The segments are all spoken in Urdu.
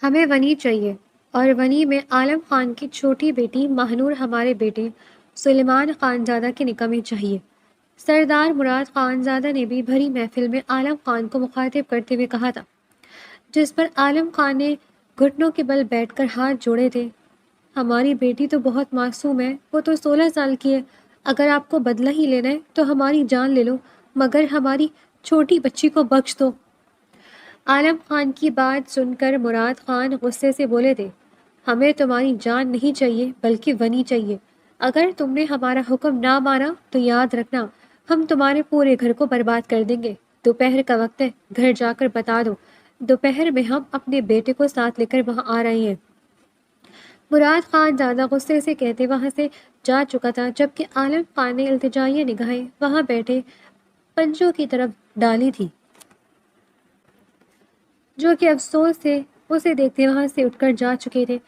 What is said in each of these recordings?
ہمیں ونی چاہیے، اور ونی میں عالم خان کی چھوٹی بیٹی ماہنور ہمارے بیٹے سلیمان خان زادہ کے نکاح میں چاہیے۔ سردار مراد خان زادہ نے بھی بھری محفل میں عالم خان کو مخاطب کرتے ہوئے کہا تھا، جس پر عالم خان نے گھٹنوں کے بل بیٹھ کر ہاتھ جوڑے تھے، ہماری بیٹی تو بہت معصوم ہے، وہ تو 16 سال کی ہے، اگر آپ کو بدلہ ہی لینا ہے تو ہماری جان لے لو، مگر ہماری چھوٹی بچی کو بخش دو۔ عالم خان کی بات سن کر مراد خان غصے سے بولے تھے، ہمیں تمہاری جان نہیں چاہیے بلکہ ونی چاہیے، اگر تم نے ہمارا حکم نہ مانا تو یاد رکھنا ہم تمہارے پورے گھر کو برباد کر دیں گے۔ دوپہر کا وقت ہے، گھر جا کر بتا دو، دوپہر میں ہم اپنے بیٹے کو ساتھ لے کر وہاں آ رہے ہیں۔ مراد خان زیادہ غصے سے کہتے وہاں سے جا چکا تھا، جبکہ عالم خان نے التجائیہ نگاہیں وہاں بیٹھے پنجوں کی طرف ڈالی تھی، جو کہ افسوس سے اسے دیکھتے وہاں سے اٹھ کر جا چکے تھے۔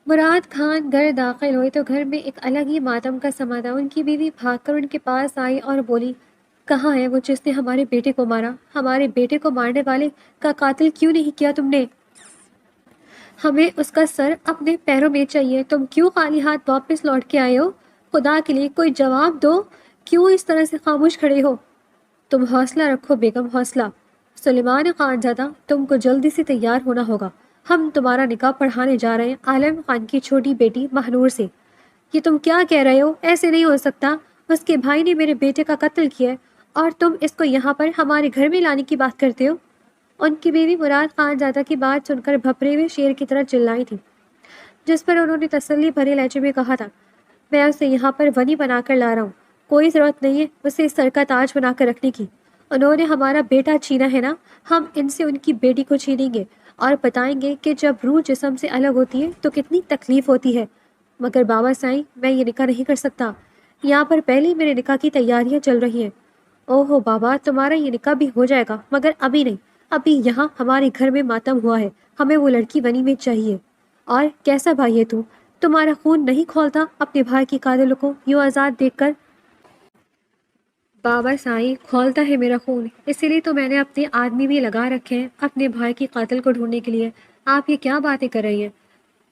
مراد خان گھر داخل ہوئے تو گھر میں ایک الگ ہی ماتم کا سما تھا۔ ان کی بیوی بھاگ کر ان کے پاس آئی اور بولی، کہاں ہے وہ جس نے ہمارے بیٹے کو مارا؟ ہمارے بیٹے کو مارنے والے کا قاتل کیوں نہیں کیا تم نے؟ ہمیں اس کا سر اپنے پیروں میں چاہیے۔ تم کیوں خالی ہاتھ واپس لوٹ کے آئے ہو؟ خدا کے لیے کوئی جواب دو، کیوں اس طرح سے خاموش کھڑے ہو؟ تم حوصلہ رکھو بیگم، حوصلہ۔ سلیمان خان زادہ، تم کو جلدی سے تیار ہونا ہوگا، ہم تمہارا نکاح پڑھانے جا رہے ہیں عالم خان کی چھوٹی بیٹی ماہنور سے۔ یہ تم کیا کہہ رہے ہو؟ ایسے نہیں ہو سکتا، اس کے بھائی نے میرے بیٹے کا قتل کیا ہے اور تم اس کو یہاں پر ہمارے گھر میں لانے کی بات کرتے ہو؟ ان کی بیوی مراد خان زادہ کی بات سن کر بھپرے ہوئے شیر کی طرح چلائی تھی، جس پر انہوں نے تسلی بھرے لہجے میں کہا تھا، میں اسے یہاں پر ونی بنا کر لا رہا ہوں، کوئی ضرورت نہیں ہے اسے سر کا تاج بنا کر رکھنے کی۔ انہوں نے ہمارا بیٹا چھینا ہے نا، ہم ان سے ان کی بیٹی کو چھینیں گے اور بتائیں گے کہ جب روح جسم سے الگ ہوتی ہے تو کتنی تکلیف ہوتی ہے۔ مگر بابا سائیں، میں یہ نکاح نہیں کر سکتا، یہاں پر پہلے میرے نکاح کی تیاریاں چل رہی ہیں۔ اوہو بابا، تمہارا یہ نکاح بھی ہو جائے گا، مگر ابھی نہیں، ابھی یہاں ہمارے گھر میں ماتم ہوا ہے، ہمیں وہ لڑکی ونی میں چاہیے۔ اور کیسا بھائی ہے تو؟ تمہارا خون نہیں کھولتا اپنے بھائی کی قاتل کو یوں آزاد دیکھ کر؟ بابا سائیں، کھولتا ہے میرا خون، اسی لیے تو میں نے اپنے آدمی بھی لگا رکھے ہیں اپنے بھائی کی قاتل کو ڈھونڈنے کے لیے۔ آپ یہ کیا باتیں کر رہی ہیں؟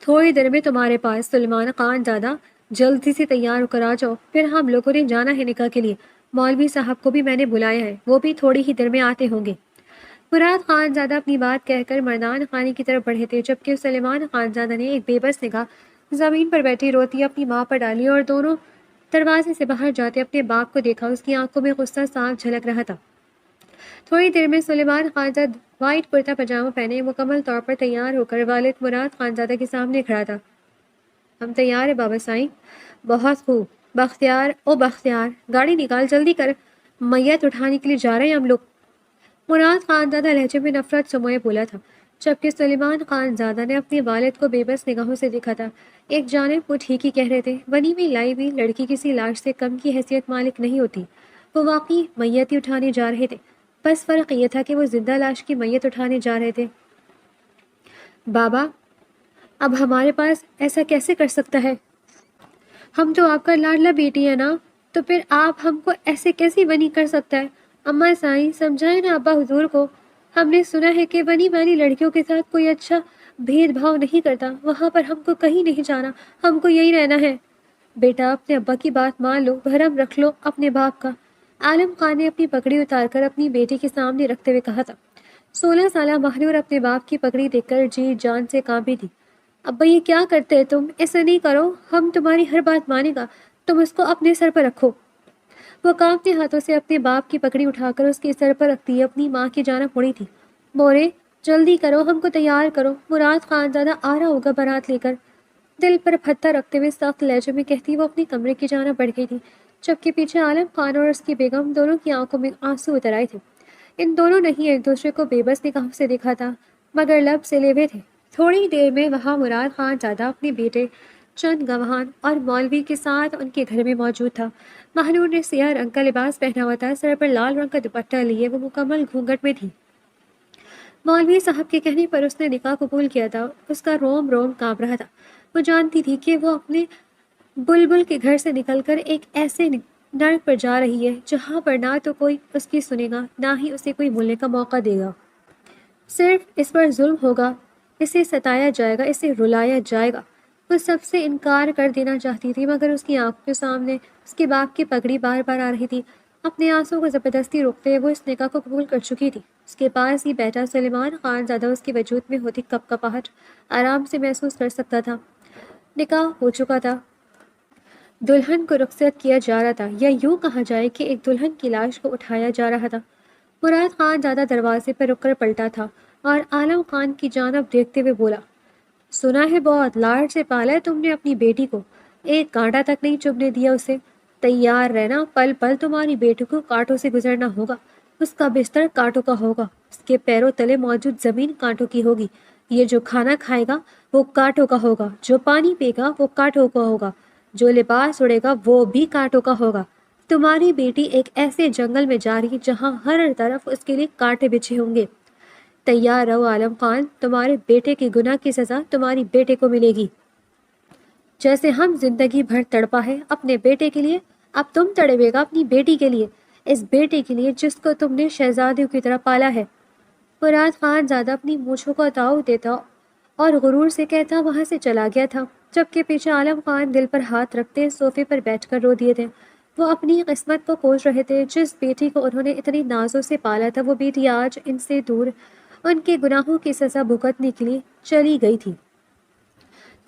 تھوڑی دیر میں تمہارے پاس سلیمان خان زادہ، جلدی سے تیار ہو کر آ جاؤ، پھر ہم لوگوں نے جانا ہے نکاح کے لیے، مولوی صاحب کو بھی میں نے بلایا ہے، وہ بھی تھوڑی ہی دیر میں آتے ہوں گے۔ مراد خان زادہ اپنی بات کہہ کر مردان خانے کی طرف بڑھے تھے، جبکہ سلیمان خان زادہ نے ایک بے بس نگاہ زمین پر بیٹھی روتی اپنی ماں پر ڈالی اور دونوں دروازے سے باہر جاتے اپنے باپ کو دیکھا، اس کی آنکھوں میں غصہ صاف جھلک رہا تھا۔ تھوڑی دیر میں سلیمان خان زادہ وائٹ کرتا پاجامہ پہنے مکمل طور پر تیار ہو کر والد مراد خان زادہ کے سامنے کھڑا تھا۔ ہم تیار ہیں بابا سائیں۔ بہت خوب بختیار، او بختیار، گاڑی نکال، جلدی کر، میت اٹھانے کے لیے جا رہے ہیں ہم لوگ۔ مراد خان زادہ لہجے میں نفرت سموئے بولا تھا، جبکہ سلیمان خان زادہ نے اپنے والد کو بے بس نگاہوں سے دیکھا تھا۔ ایک جانب وہ ٹھیک ہی کہہ رہے تھے، ونی میں لائی ہوئی لڑکی کسی لاش سے کم کی حیثیت مالک نہیں ہوتی، وہ واقعی میت ہی اٹھانے جا رہے تھے، بس فرق یہ تھا کہ وہ زندہ لاش کی میت اٹھانے جا رہے تھے۔ بابا، اب ہمارے پاس ایسا کیسے کر سکتا ہے؟ ہم تو آپ کا لاڈلا بیٹی ہے نا، تو پھر آپ ہم کو ایسے کیسی ونی کر سکتا ہے؟ اماں سائیں، سمجھائے نا ابا حضور کو، ہم نے سنا ہے کہ ونی والی لڑکیوں کے ساتھ کوئی اچھا بھید بھاؤ نہیں کرتا، وہاں پر ہم کو کہیں نہیں جانا، ہم کو یہی رہنا ہے۔ بیٹا، اپنے ابا کی بات مان لو، بھرم رکھ لو اپنے باپ کا، عالم خان نے اپنی پگڑی اتار کر اپنی بیٹی کے سامنے رکھتے ہوئے کہا تھا۔ 16 سالہ ماہنور اپنے باپ کی پگڑی دیکھ کر جی جان سے کانپی تھی۔ ابا یہ کیا کرتے تم؟ ایسا نہیں کرو، ہم تمہاری ہر بات مانے گا، تم اس کو اپنے سر پر رکھو۔ وہ کانپتے ہاتھوں سے اپنے باپ کی پگڑی اٹھا کر اس کے سر پر رکھتی اپنی ماں کی جانب مڑی تھی۔ مورے، جلدی کرو، ہم کو تیار کرو، مراد خان زادہ آ رہا ہوگا بارات لے کر۔ دل پر پتھر رکھتے ہوئے سخت لہجے میں کہتی وہ اپنی کمرے کی جانب بڑھ گئی تھی، جبکہ پیچھے عالم خان اور اس کی بیگم دونوں کی آنکھوں میں آنسو اتر آئے تھے۔ ان دونوں نے ہی ایک دوسرے کو بے بس نگاہوں سے دیکھا تھا، مگر لب سلے ہوئے تھے۔ تھوڑی دیر میں وہاں مراد خان زادہ اپنے بیٹے، چند گواہان اور مولوی کے ساتھ ان کے گھر میں موجود تھا۔ ماہنور نے سیاہ رنگ کا لباس پہنا ہوا تھا، سر پر لال رنگ کا دوپٹہ لیے وہ مکمل گھونگھٹ میں تھی۔ مولوی صاحب کے کہنے پر اس نے نکاح قبول کیا تھا، اس کا روم روم کانپ رہا تھا۔ وہ جانتی تھی کہ وہ اپنے بلبل کے گھر سے نکل کر ایک ایسے نرک پر جا رہی ہے جہاں پر نہ تو کوئی اس کی سنے گا، نہ ہی اسے کوئی بولنے کا موقع دے گا، صرف اس پر ظلم ہوگا اسے ستایا جائے گا، اسے رلایا جائے گا۔ وہ سب سے انکار کر دینا چاہتی تھی، مگر اس کی آنکھوں کے سامنے اس کے باپ کی پگڑی بار بار آ رہی تھی۔ اپنے آنسوں کو زبردستی روکتے وہ اس نکاح کو قبول کر چکی تھی۔ اس کے پاس ہی بیٹھا سلیمان خان زادہ اس کے وجود میں ہوتی کپ کپاہٹ آرام سے محسوس کر سکتا تھا۔ نکاح ہو چکا تھا، دلہن کو رخصت کیا جا رہا تھا، یا یوں کہا جائے کہ ایک دلہن کی لاش کو اٹھایا جا رہا تھا۔ مراد خان زادہ دروازے پر رک کر پلٹا تھا اور عالم خان کی جانب دیکھتے ہوئے بولا، سنا ہے بہت لاڈ سے پالا ہے تم نے اپنی بیٹی کو، ایک کانٹا تک نہیں چبھنے دیا اسے۔ تیار رہنا، پل پل تمہاری بیٹی کو کانٹوں سے گزرنا ہوگا، اس کا بستر کانٹوں کا ہوگا، اس کے پیروں تلے موجود زمین کانٹوں کی ہوگی، یہ جو کھانا کھائے گا وہ کانٹوں کا ہوگا، جو پانی پے گا وہ کانٹوں کا ہوگا، جو لباس اڑے گا وہ بھی کانٹوں کا ہوگا۔ تمہاری بیٹی ایک ایسے جنگل میں جا رہی جہاں ہر طرف اس کے لیے کانٹے بچھے ہوں گے۔ تیار رہو عالم خان، تمہارے بیٹے کے گناہ کی سزا تمہاری بیٹے کو ملے گی۔ جیسے ہم زندگی بھر تڑپا ہے اپنے بیٹے کے لیے، اب تم تڑپے گا اپنی بیٹی کے لیے، اس بیٹے کے لیے جس کو تم نے شہزادیوں کی طرح پالا ہے۔ مراد خان زیادہ اپنی مونچھوں کو تاؤ دیتا اور غرور سے کہتا وہاں سے چلا گیا تھا، جبکہ پیچھے عالم خان دل پر ہاتھ رکھتے صوفے پر بیٹھ کر رو دیے تھے۔ وہ اپنی قسمت کو کوس رہے تھے، جس بیٹی کو انہوں نے اتنی نازوں سے پالا تھا وہ بیٹی آج ان سے دور ان کے گناہوں کی سزا بھگتنے کے لیے چلی گئی تھی۔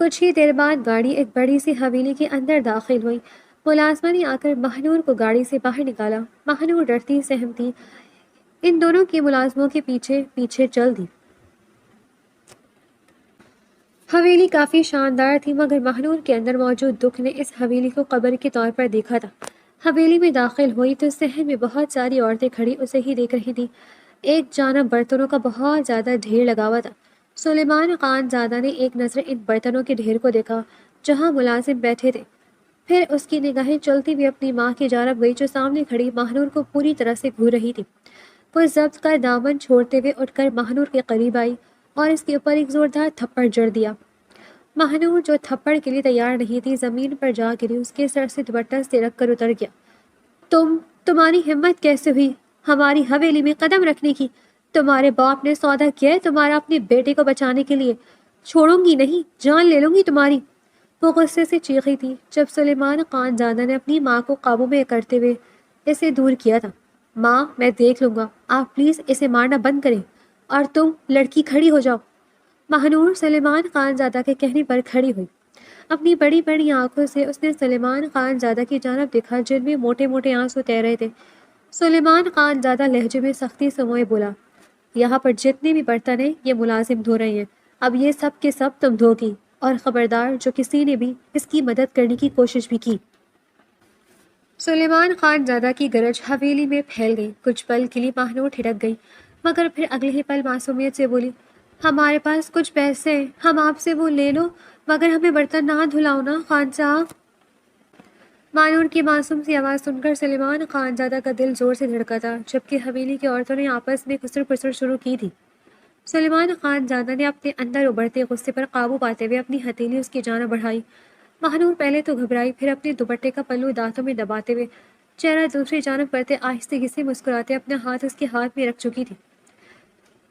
کچھ ہی دیر بعد گاڑی ایک بڑی سی حویلی کے اندر داخل ہوئی۔ ملازمہ نے آ کر مہنور کو گاڑی سے باہر نکالا۔ مہنور ڈرتی سہمتی ان دونوں کی ملازموں کے پیچھے پیچھے چل دی۔ حویلی کافی شاندار تھی، مگر مہنور کے اندر موجود دکھ نے اس حویلی کو قبر کے طور پر دیکھا تھا۔ حویلی میں داخل ہوئی تو صحن میں بہت ساری عورتیں کھڑی اسے ہی دیکھ رہی تھیں۔ ایک جانب برتنوں کا بہت زیادہ ڈھیر لگا ہوا تھا۔ سلیمان خان زادہ نے ایک نظر ان برتنوں کے ڈھیر کو دیکھا جہاں ملازم بیٹھے تھے، پھر اس کی نگاہیں چلتی ہوئی اپنی ماں کی جانب گئی جو سامنے کھڑی مہنور کو پوری طرح سے گھور رہی تھی۔ وہ ضبط کا دامن چھوڑتے ہوئے اٹھ کر مہنور کے قریب آئی اور اس کے اوپر ایک زوردار تھپڑ جڑ دیا۔ مہنور جو تھپڑ کے لیے تیار نہیں تھی زمین پر جا گری، اس کے سر سے دوپٹہ سرک کر اتر گیا۔ تمہاری ہمت کیسے ہوئی ہماری حویلی میں قدم رکھنے کی؟ تمہارے باپ نے سودا کیا ہے تمہارا اپنے بیٹے کو بچانے کے لیے، چھوڑوں گی نہیں، جان لے لوں گی تمہاری۔ وہ غصے سے چیخی تھی جب سلیمان خان زادہ نے اپنی ماں کو قابو میں کرتے ہوئے اسے دور کیا تھا۔ ماں، میں دیکھ لوں گا، آپ پلیز اسے مارنا بند کریں، اور تم لڑکی کھڑی ہو جاؤ۔ مہنور سلیمان خان زادہ کے کہنے پر کھڑی ہوئی۔ اپنی بڑی بڑی آنکھوں سے اس نے سلیمان خان زادہ کی جانب دیکھا جن میں موٹے موٹے آنسو تیر رہے تھے۔ سلیمان خان زادہ لہجے میں سختی سے موئے بولا، یہاں پر جتنے بھی برتن ہیں یہ ملازم دھو رہے ہیں، اب یہ سب کے سب تم دھو گی، اور خبردار جو کسی نے بھی اس کی مدد کرنے کی کوشش بھی کی۔ سلیمان خان زادہ کی گرج حویلی میں پھیل گئی۔ کچھ پل کے لیے مہنور ٹھڑک گئی، مگر پھر اگلے ہی پل معصومیت سے بولی، ہمارے پاس کچھ پیسے ہیں، ہم آپ سے وہ لے لو، مگر ہمیں برتن نہ دھلاؤ نا خان صاحب۔ مہنور کی معصوم سی آواز سن کر سلیمان خان زادہ کا دل زور سے دھڑکا تھا، جبکہ حویلی کی عورتوں نے آپس میں خسر پسر شروع کی تھی۔ سلیمان خان زادہ نے اپنے اندر ابھرتے غصے پر قابو پاتے ہوئے اپنی ہتھیلی اس کی جانب بڑھائی۔ مہنور پہلے تو گھبرائی، پھر اپنے دوپٹے کا پلو دانتوں میں دباتے ہوئے چہرہ دوسری جانب کرتے آہستگی سے مسکراتے اپنا ہاتھ اس کے ہاتھ میں رکھ چکی تھی۔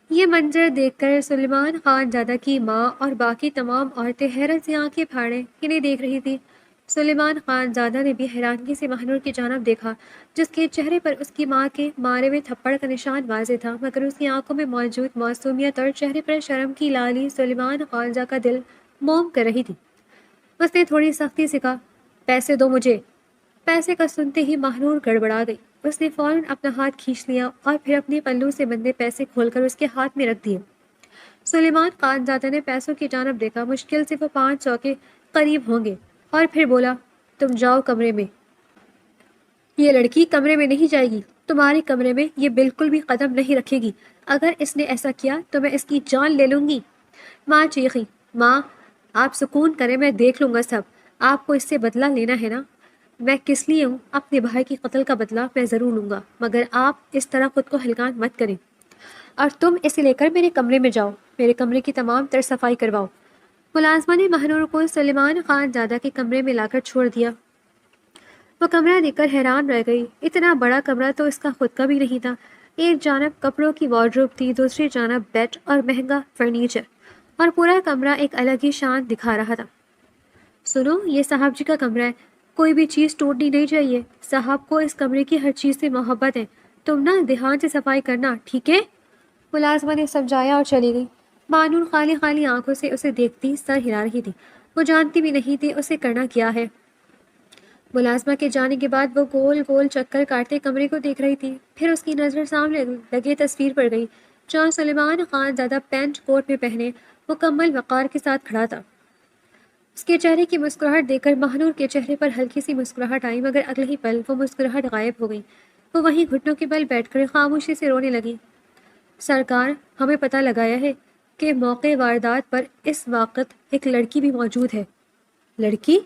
یہ منظر دیکھ کر سلیمان خان زادہ کی ماں اور باقی تمام عورتیں حیرت سے آنکھیں پھاڑے انہیں دیکھ رہی تھی۔ سلیمان خان زادہ نے بھی حیرانگی سے مہنور کی جانب دیکھا، جس کے چہرے پر اس کی ماں کے مارے ہوئے تھپڑ کا نشان واضح تھا، مگر اس کی آنکھوں میں موجود معصومیت اور چہرے پر شرم کی لالی سلیمان خان زادہ کا دل موم کر رہی تھی۔ اس نے تھوڑی سختی سے کہا، پیسے دو مجھے۔ پیسے کا سنتے ہی مہنور گڑبڑا گئی۔ اس نے فوراً اپنا ہاتھ کھینچ لیا اور پھر اپنے پلو سے بندے پیسے کھول کر اس کے ہاتھ میں رکھ دیے۔ سلیمان خان زادہ نے پیسوں کی جانب دیکھا، مشکل سے وہ 500 کے قریب ہوں گے، اور پھر بولا، تم جاؤ کمرے میں، یہ لڑکی کمرے میں نہیں جائے گی، تمہارے کمرے میں یہ بالکل بھی قدم نہیں رکھے گی، اگر اس نے ایسا کیا تو میں اس کی جان لے لوں گی۔ ماں چیخی، ماں آپ سکون کریں، میں دیکھ لوں گا سب، آپ کو اس سے بدلہ لینا ہے نا؟ میں کس لیے ہوں، اپنے بھائی کی قتل کا بدلہ میں ضرور لوں گا، مگر آپ اس طرح خود کو ہلکان مت کریں، اور تم اسے لے کر میرے کمرے میں جاؤ، میرے کمرے کی تمام تر صفائی کرواؤ۔ ملازمہ نے مہنور کو سلیمان خان زادہ کے کمرے میں لا کر چھوڑ دیا۔ وہ کمرہ دیکھ کر حیران رہ گئی، اتنا بڑا کمرہ تو اس کا خود کا بھی نہیں تھا۔ ایک جانب کپڑوں کی وارڈروب تھی، دوسری جانب بیڈ اور مہنگا فرنیچر، اور پورا کمرہ ایک الگ ہی شان دکھا رہا تھا۔ سنو، یہ صاحب جی کا کمرہ ہے، کوئی بھی چیز ٹوٹنی نہیں چاہیے، صاحب کو اس کمرے کی ہر چیز سے محبت ہے، تم نا دھیان سے صفائی کرنا، ٹھیک ہے؟ ملازمہ نے سمجھایا اور چلی گئی۔ بانو خالی خالی آنکھوں سے اسے دیکھتی سر ہلا رہی تھی، وہ جانتی بھی نہیں تھی اسے کرنا کیا ہے۔ ملازمہ کے جانے کے بعد وہ گول گول چکر کاٹتے کمرے کو دیکھ رہی تھی، پھر اس کی نظر سامنے لگے تصویر پڑ گئی جہاں سلیمان خان زیادہ پینٹ کوٹ میں پہنے مکمل وقار کے ساتھ کھڑا تھا۔ اس کے چہرے کی مسکراہٹ دیکھ کر مہنور کے چہرے پر ہلکی سی مسکراہٹ آئی، مگر اگلے ہی پل وہ مسکراہٹ غائب ہو گئی۔ وہ وہیں گھٹنوں کے بل بیٹھ کر خاموشی سے رونے لگی۔ سرکار، ہمیں پتہ لگایا ہے کہ موقع واردات پر اس وقت ایک لڑکی بھی موجود ہے۔ لڑکی؟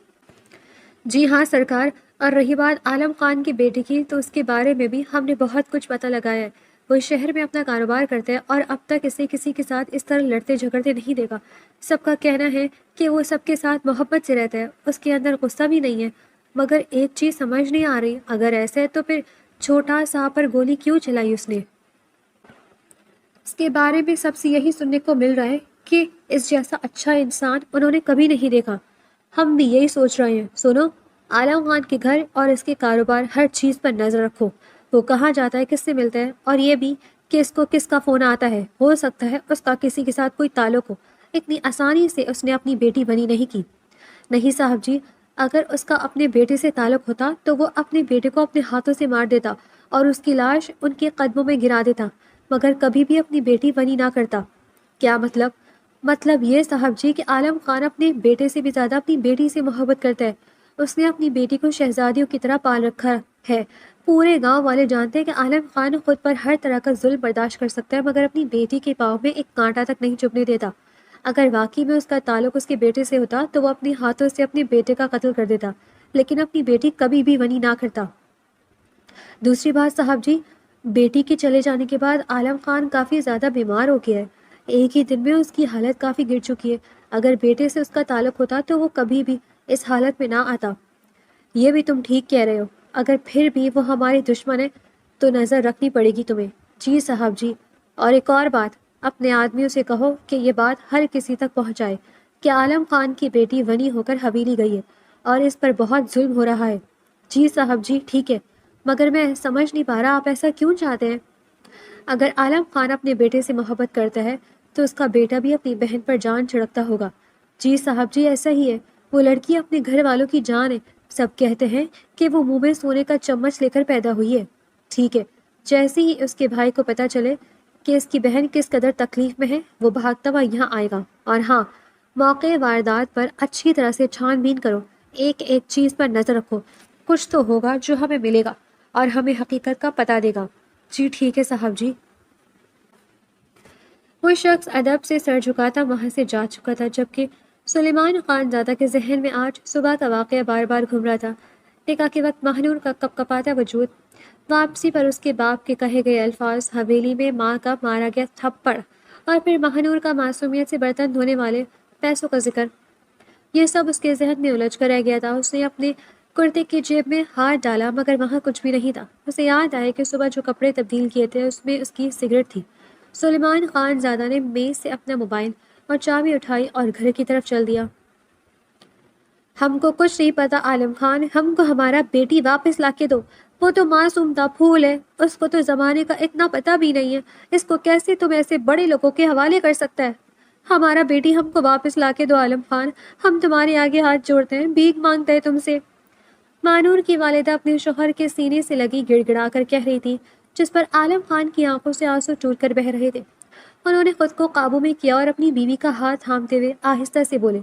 جی ہاں سرکار، اور رہی بات عالم خان کے بیٹے کی تو اس کے بارے میں بھی ہم نے بہت کچھ پتہ لگایا ہے۔ وہ شہر میں اپنا کاروبار کرتا ہے اور اب تک اسے کسی کے ساتھ اس طرح لڑتے جھگڑتے نہیں دیکھا۔ سب کا کہنا ہے کہ وہ سب کے ساتھ محبت سے رہتا ہے، اس کے اندر غصہ بھی نہیں ہے، مگر ایک چیز سمجھ نہیں آ رہی، اگر ایسا ہے تو پھر چھوٹا صاحب پر گولی کیوں چلائی اس نے؟ اس کے بارے میں سب سے یہی سننے کو مل رہا ہے کہ اس جیسا اچھا انسان انہوں نے کبھی نہیں دیکھا۔ ہم بھی یہی سوچ رہے ہیں۔ سنو، عالم خان کے گھر اور اس کے کاروبار ہر چیز پر نظر رکھو، وہ کہاں جاتا ہے، کس سے ملتا ہے، اور یہ بھی کہ اس کو کس کا فون آتا ہے، ہو سکتا ہے اس کا کسی کے ساتھ کوئی تعلق ہو۔ اتنی آسانی سے اس نے اپنی بیٹی بنی نہیں کی۔ نہیں صاحب جی، اگر اس کا اپنے بیٹے سے تعلق ہوتا تو وہ اپنے بیٹے کو اپنے ہاتھوں سے مار دیتا اور اس کی لاش ان کے قدموں میں گرا دیتا، مگر کبھی بھی اپنی بیٹی بنی نہ کرتا۔ کیا مطلب؟ مطلب یہ صاحب جی کہ عالم خان اپنے بیٹے سے بھی زیادہ اپنی بیٹی سے محبت کرتا ہے۔ اس نے اپنی بیٹی کو شہزادیوں کی طرح پال رکھا ہے۔ پورے گاؤں والے جانتے ہیں کہ عالم خان خود پر ہر طرح کا ظلم برداشت کر سکتا ہے، مگر اپنی بیٹی کے پاؤں میں ایک کانٹا تک نہیں چبھنے دیتا۔ اگر واقعی میں اس کا تعلق اس کے بیٹے سے ہوتا تو وہ اپنے ہاتھوں سے اپنے بیٹے کا قتل کر دیتا، لیکن اپنی بیٹی کبھی بھی بنی نہ کرتا۔ دوسری بات صاحب جی، بیٹی کے چلے جانے کے بعد عالم خان کافی زیادہ بیمار ہو گیا ہے، ایک ہی دن میں اس کی حالت کافی گر چکی ہے۔ اگر بیٹے سے اس کا تعلق ہوتا تو وہ کبھی بھی اس حالت میں نہ آتا۔ یہ بھی تم ٹھیک کہہ رہے ہو، اگر پھر بھی وہ ہمارے دشمن ہے تو نظر رکھنی پڑے گی تمہیں۔ جی صاحب جی، اور ایک اور بات، اپنے آدمیوں سے کہو کہ یہ بات ہر کسی تک پہنچائے کہ عالم خان کی بیٹی ونی ہو کر حویلی گئی ہے اور اس پر بہت ظلم ہو رہا ہے۔ جی صاحب جی ٹھیک ہے، مگر میں سمجھ نہیں پا رہا آپ ایسا کیوں چاہتے ہیں؟ اگر عالم خان اپنے بیٹے سے محبت کرتا ہے تو اس کا بیٹا بھی اپنی بہن پر جان چھڑکتا ہوگا۔ جی صاحب جی ایسا ہی ہے، وہ لڑکی اپنے گھر والوں کی جان ہے، سب کہتے ہیں کہ وہ منہ میں سونے کا چمچ لے کر پیدا ہوئی ہے۔ ٹھیک ہے، جیسے ہی اس کے بھائی کو پتہ چلے کہ اس کی بہن کس قدر تکلیف میں ہے، وہ بھاگتا ہوا یہاں آئے گا۔ اور ہاں، موقع واردات پر اچھی طرح سے چھان بین کرو، ایک ایک چیز پر نظر رکھو، کچھ تو ہوگا جو ہمیں ملے گا اور ہمیں حقیقت کا پتہ دے گا۔ جی ٹھیک ہے صاحب جی۔ وہ شخص ادب سے سر جھکاتا وہاں سے جا چکا تھا، جبکہ سلیمان خان زادہ کے ذہن میں آج صبح کا واقعہ بار بار گھوم رہا تھا۔ نکاح کے وقت مہنور کا کپ کپاتا وجود، واپسی پر اس کے باپ کے کہے گئے الفاظ، حویلی میں ماں کا مارا گیا تھپڑ، اور پھر مہنور کا معصومیت سے برتن دھونے والے پیسوں کا ذکر، یہ سب اس کے ذہن میں الجھ کر رہ گیا تھا۔ اس نے اپنے کرتے کی جیب میں ہاتھ ڈالا مگر وہاں کچھ بھی نہیں تھا۔ اسے یاد آیا کہ صبح جو کپڑے تبدیل کیے تھے اس میں اس کی سگریٹ تھی۔ سلیمان خان زادہ نے میز سے اپنا موبائل اور چابی اٹھائی اور گھر کی طرف چل دیا۔ ہم کو کچھ نہیں پتا عالم خان، ہم کو ہمارا بیٹی واپس لا کے دو، وہ تو معصوم تھا، پھول ہے، اس کو تو زمانے کا اتنا پتہ بھی نہیں ہے، اس کو کیسے تم ایسے بڑے لوگوں کے حوالے کر سکتا ہے؟ ہمارا بیٹی ہم کو واپس لا کے دو عالم خان، ہم تمہارے آگے ہاتھ جوڑتے ہیں، بھیک مانگتے ہیں تم سے۔ مانور کی والدہ اپنے شوہر کے سینے سے لگی گڑ گڑا کر کہہ رہی تھی، جس پر عالم خان کی آنکھوں سے آنسو ٹوٹ کر بہہ رہے تھے۔ انہوں نے خود کو قابو میں کیا اور اپنی بیوی کا ہاتھ تھامتے ہوئے آہستہ سے بولے،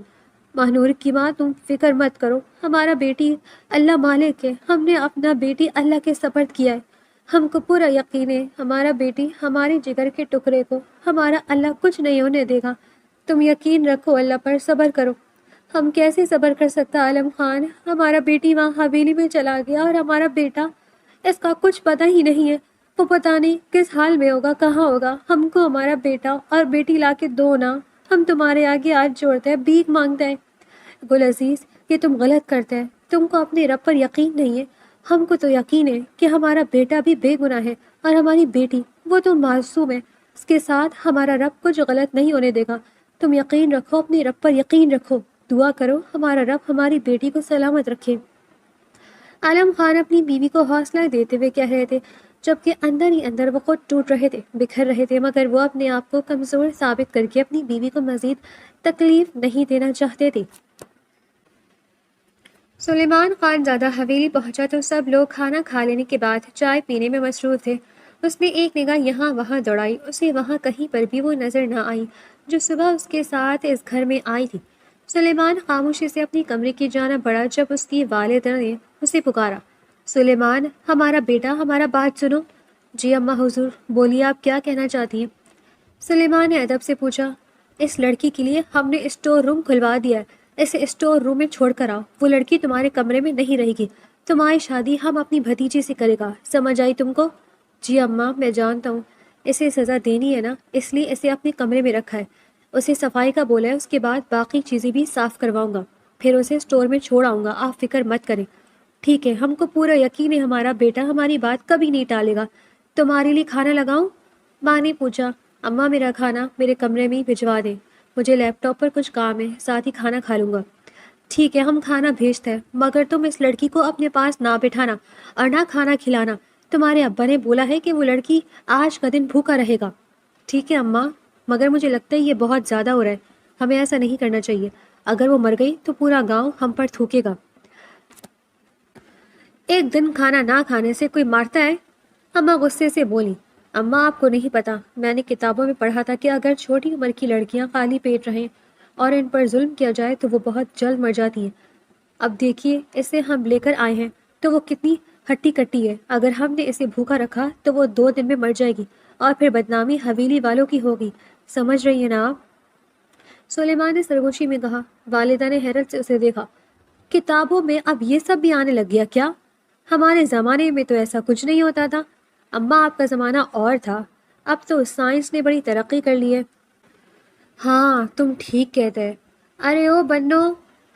مہنور کی ماں تم فکر مت کرو، ہمارا بیٹی اللہ مالک ہے، ہم نے اپنا بیٹی اللہ کے سپرد کیا ہے، ہم کو پورا یقین ہے ہمارا بیٹی ہمارے جگر کے ٹکڑے کو ہمارا اللہ کچھ نہیں ہونے دے گا، تم یقین رکھو اللہ پر، صبر کرو۔ ہم کیسے صبر کر سکتا عالم خان، ہمارا بیٹی وہاں حویلی میں چلا گیا اور ہمارا بیٹا، اس کا کچھ پتہ ہی نہیں ہے، وہ پتہ نہیں کس حال میں ہوگا، کہاں ہوگا، ہم کو ہمارا بیٹا اور بیٹی لا کے دو نا، ہم تمہارے آگے ہاتھ جوڑتے ہیں، بھیک مانگتے ہیں۔ گل عزیز، یہ تم غلط کرتے ہیں، تم کو اپنے رب پر یقین نہیں ہے، ہم کو تو یقین ہے کہ ہمارا بیٹا بھی بے گناہ ہے اور ہماری بیٹی وہ تو معصوم ہے، اس کے ساتھ ہمارا رب کچھ غلط نہیں ہونے دے گا، تم یقین رکھو، اپنے رب پر یقین رکھو، دعا کرو ہمارا رب ہماری بیٹی کو سلامت رکھے۔ عالم خان اپنی بیوی کو حوصلہ دیتے ہوئے کہہ رہے تھے، جبکہ اندر ہی اندر وہ خود ٹوٹ رہے تھے، بکھر رہے تھے، مگر وہ اپنے آپ کو کمزور ثابت کر کے اپنی بیوی کو مزید تکلیف نہیں دینا چاہتے تھے۔ سلیمان خان زادہ حویلی پہنچا تو سب لوگ کھانا کھا لینے کے بعد چائے پینے میں مصروف تھے۔ اس نے ایک نگاہ یہاں وہاں دوڑائی، اسے وہاں کہیں پر بھی وہ نظر نہ آئی جو صبح اس کے ساتھ اس گھر میں آئی تھی۔ سلیمان خاموشی سے اپنی کمرے کی جانب بڑھا جب اس کی والدہ نے اسے پکارا، سلیمان، ہمارا بیٹا، ہمارا بات سنو۔ جی اماں حضور، بولیے آپ کیا کہنا چاہتی ہیں؟ سلیمان نے ادب سے پوچھا، اس لڑکی کے لیے ہم نے اسٹور روم کھلوا دیا ہے، اسے اسٹور روم میں چھوڑ کر آؤ، وہ لڑکی تمہارے کمرے میں نہیں رہے گی، تمہاری شادی ہم اپنی بھتیجی سے کرے گا، سمجھ آئی تم کو؟ جی اماں، میں جانتا ہوں اسے سزا دینی ہے نا، اس لیے اسے اپنے کمرے میں رکھا ہے، اسے صفائی کا بولا ہے، اس کے بعد باقی چیزیں بھی صاف کرواؤں گا، پھر اسے اسٹور میں چھوڑ آؤں گا، آپ فکر مت کریں۔ ٹھیک ہے، ہم کو پورا یقین ہے ہمارا بیٹا ہماری بات کبھی نہیں ٹالے گا۔ تمہارے لیے کھانا لگاؤں؟ ماں نے پوچھا۔ اماں، میرا کھانا میرے کمرے میں ہی بھجوا دیں، مجھے لیپ ٹاپ پر کچھ کام ہے، ساتھ ہی کھانا کھا لوں گا۔ ٹھیک ہے، ہم کھانا بھیجتے ہیں، مگر تم اس لڑکی کو اپنے پاس نہ بٹھانا اور نہ کھانا کھلانا، تمہارے ابا نے بولا ہے کہ وہ لڑکی آج کا دن بھوکا رہے گا۔ ٹھیک ہے اماں، مگر مجھے لگتا ہے یہ بہت زیادہ ہو رہا ہے، ہمیں ایسا نہیں کرنا چاہیے، اگر وہ مر گئی تو پورا گاؤں ہم پر تھوکے گا۔ ایک دن کھانا نہ کھانے سے کوئی مارتا ہے؟ اماں غصے سے بولی۔ اماں، آپ کو نہیں پتا، میں نے کتابوں میں پڑھا تھا کہ اگر چھوٹی عمر کی لڑکیاں خالی پیٹ رہیں اور ان پر ظلم کیا جائے تو وہ بہت جلد مر جاتی ہیں۔ اب دیکھیے، اسے ہم لے کر آئے ہیں تو وہ کتنی ہٹی کٹی ہے، اگر ہم نے اسے بھوکا رکھا تو وہ 2 دن میں مر جائے گی اور پھر بدنامی حویلی والوں کی ہوگی، سمجھ رہی ہیں نا آپ؟ سلیمان نے سرگوشی میں کہا۔ والدہ نے حیرت سے اسے دیکھا۔ کتابوں میں اب یہ سب بھی آنے لگ گیا کیا؟ ہمارے زمانے میں تو ایسا کچھ نہیں ہوتا تھا۔ اماں، آپ کا زمانہ اور تھا، اب تو سائنس نے بڑی ترقی کر لی ہے۔ ہاں، تم ٹھیک کہتے ہیں۔ ارے او بنو،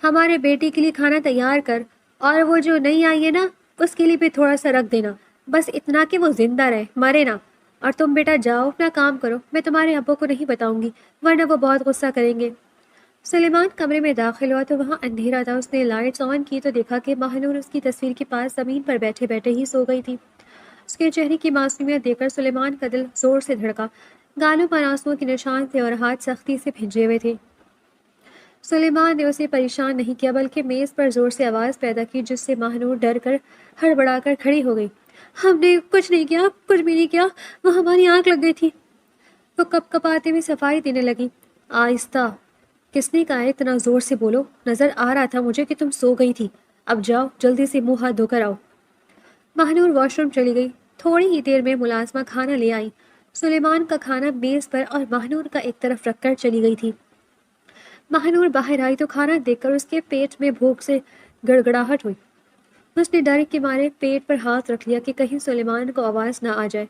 ہمارے بیٹی کے لیے کھانا تیار کر، اور وہ جو نہیں آئی ہے نا، اس کے لیے بھی تھوڑا سا رکھ دینا، بس اتنا کہ وہ زندہ رہے، مرے نا۔ اور تم بیٹا جاؤ اپنا کام کرو، میں تمہارے ابو کو نہیں بتاؤں گی ورنہ وہ بہت غصہ کریں گے۔ سلیمان کمرے میں داخل ہوا تو وہاں اندھیرا تھا۔ اس نے لائٹس آن کی تو دیکھا کہ ماہنور اس کی تصویر کے پاس زمین پر بیٹھے بیٹھے ہی سو گئی تھی۔ اس کے چہرے کی معصومیت دیکھ کر سلیمان کا دل زور سے دھڑکا، گالوں پر آنسوؤں کے نشان تھے اور ہاتھ سختی سے بھیجے ہوئے تھے۔ سلیمان نے اسے پریشان نہیں کیا بلکہ میز پر زور سے آواز پیدا کی، جس سے ماہنور ڈر کر ہڑبڑا کر کھڑی ہو گئی۔ ہم نے کچھ نہیں کیا، کچھ بھی نہیں کیا، وہ ہماری آنکھ لگ گئی تھی۔ وہ کپ کپاتے ہوئے صفائی دینے لگی۔ آہستہ، کس نے کہا ہے اتنا زور سے بولو؟ نظر آ رہا تھا مجھے کہ تم سو گئی تھی، اب جاؤ جلدی سے منہ ہاتھ دھو کر آؤ۔ ماہنور واش روم چلی گئی۔ تھوڑی ہی دیر میں ملازمہ کھانا لے آئی۔ سلیمان کا کھانا میز پر اور ماہنور کا ایک طرف رکھ کر چلی گئی تھی۔ ماہنور باہر آئی تو کھانا دیکھ کر اس کے پیٹ میں بھوک سے گڑگڑاہٹ ہوئی۔ اس نے ڈر کے مارے پیٹ پر ہاتھ رکھ لیا کہ کہیں سلیمان کو آواز نہ آ جائے۔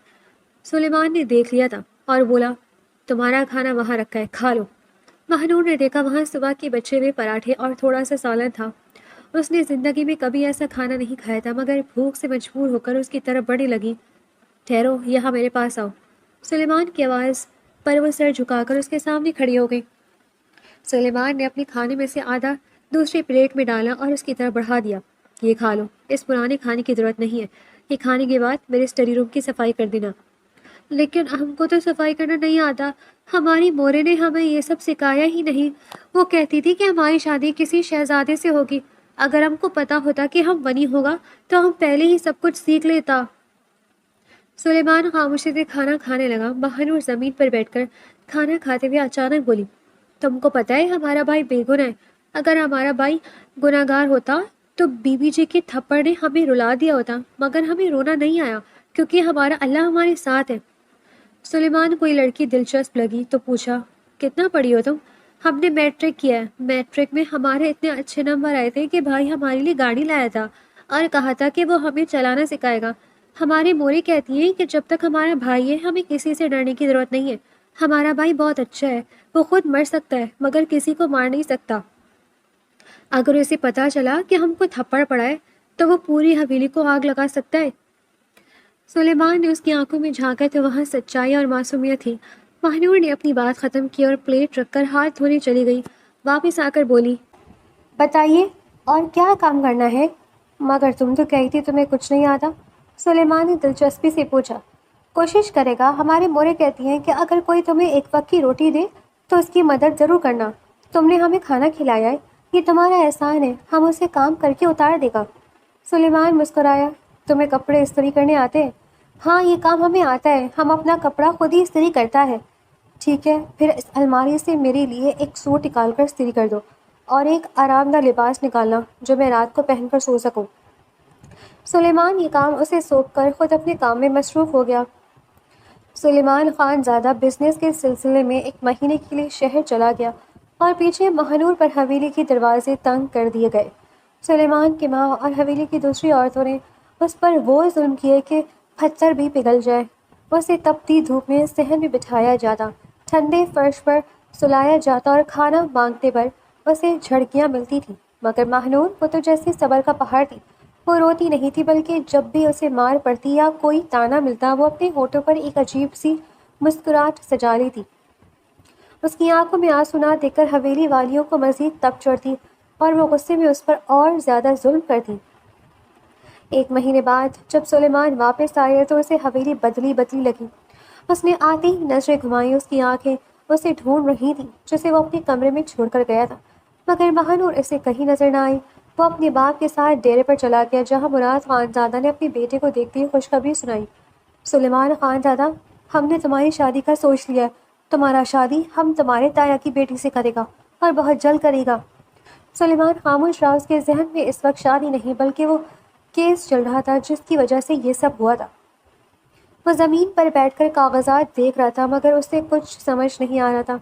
سلیمان نے دیکھ لیا تھا اور بولا، تمہارا کھانا وہاں رکھا ہے، کھا لو۔ ماہنور نے دیکھا وہاں صبح کے بچے ہوئے پراٹھے اور تھوڑا سا سالن تھا۔ اس نے زندگی میں کبھی ایسا کھانا نہیں کھایا تھا، مگر بھوک سے مجبور ہو کر اس کی طرف بڑھنے لگی۔ ٹھہرو، یہاں میرے پاس آؤ۔ سلیمان کی آواز پر وہ سر جھکا کر اس کے سامنے کھڑی ہو گئی۔ سلیمان نے اپنے کھانے میں سے آدھا دوسری پلیٹ میں ڈالا اور اس کی طرف بڑھا دیا۔ یہ کھا لو، اس پرانے کھانے کی ضرورت نہیں ہے، یہ کھانے کے بعد میرے اسٹڈی روم کی صفائی کر دینا۔ لیکن ہم کو تو صفائی کرنا نہیں آتا، ہماری مورے نے ہمیں یہ سب سکھایا ہی نہیں، وہ کہتی تھی کہ ہماری شادی کسی شہزادے سے ہوگی، اگر ہم کو پتا ہوتا کہ ہم بنی ہوگا تو ہم پہلے ہی سب کچھ سیکھ لیتا۔ سلیمان خاموشی سے کھانا کھانے لگا۔ ماہنور زمین پر بیٹھ کر کھانا کھاتے ہوئے اچانک بولی، تم کو پتا ہے ہمارا بھائی بے گناہ ہے، اگر ہمارا بھائی گناہ گار ہوتا تو بی بی جی کے تھپڑ نے ہمیں رلا دیا ہوتا، مگر ہمیں رونا نہیں آیا کیونکہ ہمارا اللہ ہمارے ساتھ ہے۔ سلیمان کوئی لڑکی دلچسپ لگی تو پوچھا، کتنا پڑھی ہو تم؟ ہم نے میٹرک کیا ہے، میٹرک میں ہمارے اتنے اچھے نمبر آئے تھے کہ بھائی ہمارے لیے گاڑی لایا تھا اور کہا تھا کہ وہ ہمیں چلانا سکھائے گا۔ ہماری موری کہتی ہیں کہ جب تک ہمارا بھائی ہے ہمیں کسی سے ڈرنے کی ضرورت نہیں ہے، ہمارا بھائی بہت اچھا ہے، وہ خود مر سکتا ہے مگر کسی کو مار نہیں سکتا۔ اگر اسے پتا چلا کہ ہم کو تھپڑ پڑا ہے تو وہ پوری حویلی کو آگ لگا سکتا ہے۔ سلیمان نے اس کی آنکھوں میں جھانکا تو وہاں سچائی اور معصومیت تھی۔ مہنور نے اپنی بات ختم کی اور پلیٹ رکھ کر ہاتھ دھونے چلی گئی۔ واپس آ کر بولی، بتائیے اور کیا کام کرنا ہے؟ مگر تم تو کہی تھی تمہیں کچھ نہیں آتا۔ سلیمان نے دلچسپی سے پوچھا۔ کوشش کرے گا، ہمارے مورے کہتی ہیں کہ اگر کوئی تمہیں ایک وقت کی روٹی دے تو اس کی مدد ضرور کرنا۔ تم نے ہمیں کھانا کھلایا ہے، یہ تمہارا احسان ہے، ہم اسے کام کر کے اتار دے گا۔ سلیمان مسکرایا۔ تمہیں کپڑے استری کرنے آتے ہیں؟ ہاں، یہ کام ہمیں آتا ہے، ہم اپنا کپڑا خود ہی استری کرتا ہے۔ ٹھیک ہے، پھر اس الماری سے میرے لیے ایک سوٹ نکال کر استری کر دو اور ایک آرام دہ لباس نکالنا جو میں رات کو پہن کر سو سکوں۔ سلیمان یہ کام اسے سونپ کر خود اپنے کام میں مصروف ہو گیا۔ سلیمان خان زادہ بزنس کے سلسلے میں ایک مہینے کے لیے شہر چلا گیا اور پیچھے مہنور پر حویلی کے دروازے تنگ کر دیے گئے۔ سلیمان کی ماں اور حویلی کی دوسری عورتوں نے اس پر وہ ظلم کیے کہ پتھر بھی پگھل جائے۔ اسے تپتی دھوپ میں صحن میں بٹھایا جاتا، ٹھنڈے فرش پر سلایا جاتا اور کھانا مانگتے پر اسے جھڑکیاں ملتی تھیں، مگر مہنور وہ تو جیسے صبر کا پہاڑ تھی۔ وہ روتی نہیں تھی، بلکہ جب بھی اسے مار پڑتی یا کوئی تانا ملتا وہ اپنے ہونٹوں پر ایک عجیب سی مسکراہٹ سجا لیتی۔ اس کی آنکھوں میں آنسو نہ دیکھ کر حویلی والیوں کو مزید تپ چڑھتی اور وہ غصے میں اس پر اور زیادہ ظلم کرتی۔ ایک مہینے بعد جب سلیمان واپس آئے تو اسے حویلی بدلی بدلی لگی۔ اس نے آتے ہی نظریں گھمائیں، اس کی آنکھیں اسے ڈھونڈ رہی تھیں جسے وہ اپنے کمرے میں چھوڑ کر گیا تھا، مگر مہنور اسے کہیں نظر نہ آئی۔ وہ اپنے باپ کے ساتھ ڈیرے پر چلا گیا جہاں مراد خانزادہ نے اپنے بیٹے کو دیکھتے ہی خوشخبری سنائی۔ سلیمان خانزادہ، ہم نے تمہاری شادی کا سوچ لیا ہے، تمہارا شادی ہم تمہارے تایا کی بیٹی سے کرے گا اور بہت جلد کرے گا۔ سلیمان خاموش رہا، اس کے ذہن میں اس وقت شادی نہیں بلکہ وہ کیس چل رہا تھا جس کی وجہ سے یہ سب ہوا تھا۔ وہ زمین پر بیٹھ کر کاغذات دیکھ رہا تھا مگر اسے کچھ سمجھ نہیں آ رہا تھا۔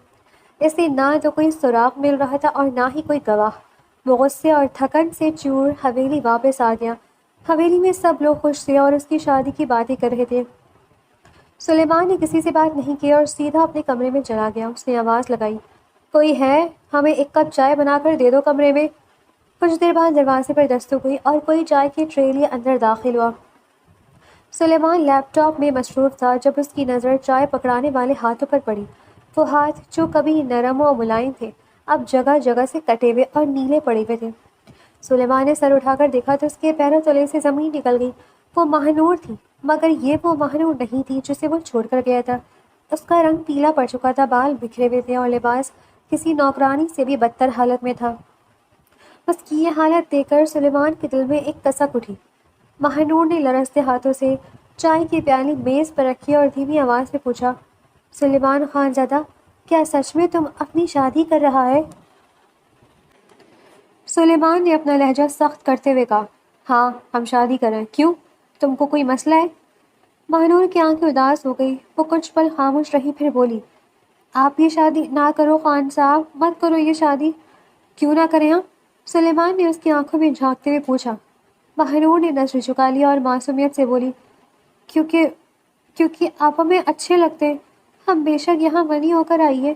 اسے نہ تو کوئی سراغ مل رہا تھا اور نہ ہی کوئی گواہ۔ وہ غصے اور تھکن سے چور حویلی واپس آ گیا۔ حویلی میں سب لوگ خوش تھے اور اس کی شادی کی باتیں کر رہے تھے۔ سلیمان نے کسی سے بات نہیں کی اور سیدھا اپنے کمرے میں چلا گیا۔ اس نے آواز لگائی، کوئی ہے؟ ہمیں ایک کپ چائے بنا کر دے دو کمرے میں۔ کچھ دیر بعد دروازے پر دستک ہوئی اور کوئی چائے کی ٹرے لیے اندر داخل ہوا۔ سلیمان لیپ ٹاپ میں مصروف تھا جب اس کی نظر چائے پکڑانے والے ہاتھوں پر پڑی۔ وہ ہاتھ جو کبھی نرم و ملائم تھے اب جگہ جگہ سے کٹے ہوئے اور نیلے پڑے ہوئے تھے۔ سلیمان نے سر اٹھا کر دیکھا تو اس کے پیروں تلے سے زمین نکل گئی۔ وہ مہنور تھی، مگر یہ وہ مہنور نہیں تھی جسے وہ چھوڑ کر گیا تھا۔ اس کا رنگ پیلا پڑ چکا تھا، بال بکھرے ہوئے تھے اور لباس کسی نوکرانی سے بھی بدتر حالت میں تھا۔ اس کی یہ حالت دیکھ کر سلیمان کے دل میں ایک کسک اٹھی۔ مہنور نے لرزتے ہاتھوں سے چائے کی پیالی میز پر رکھی اور دھیمی آواز میں پوچھا، سلیمان خانزادہ، کیا سچ میں تم اپنی شادی کر رہا ہے؟ سلیمان نے اپنا لہجہ سخت کرتے ہوئے کہا، ہاں، ہم شادی کر رہے ہیں۔ کیوں؟ تم کو کوئی مسئلہ ہے؟ مہنور کی آنکھیں اداس ہو گئی۔ وہ کچھ پل خاموش رہی، پھر بولی، آپ یہ شادی نہ کرو خان صاحب، مت کرو یہ شادی۔ کیوں نہ کریں ہم؟ سلیمان نے اس کی آنکھوں میں جھانکتے ہوئے پوچھا۔ مہنور نے نظر جھکا لیا اور معصومیت سے بولی، کیونکہ آپ ہمیں اچھے لگتے ہیں۔ ہم بے شک یہاں غنی ہو کر آئیے،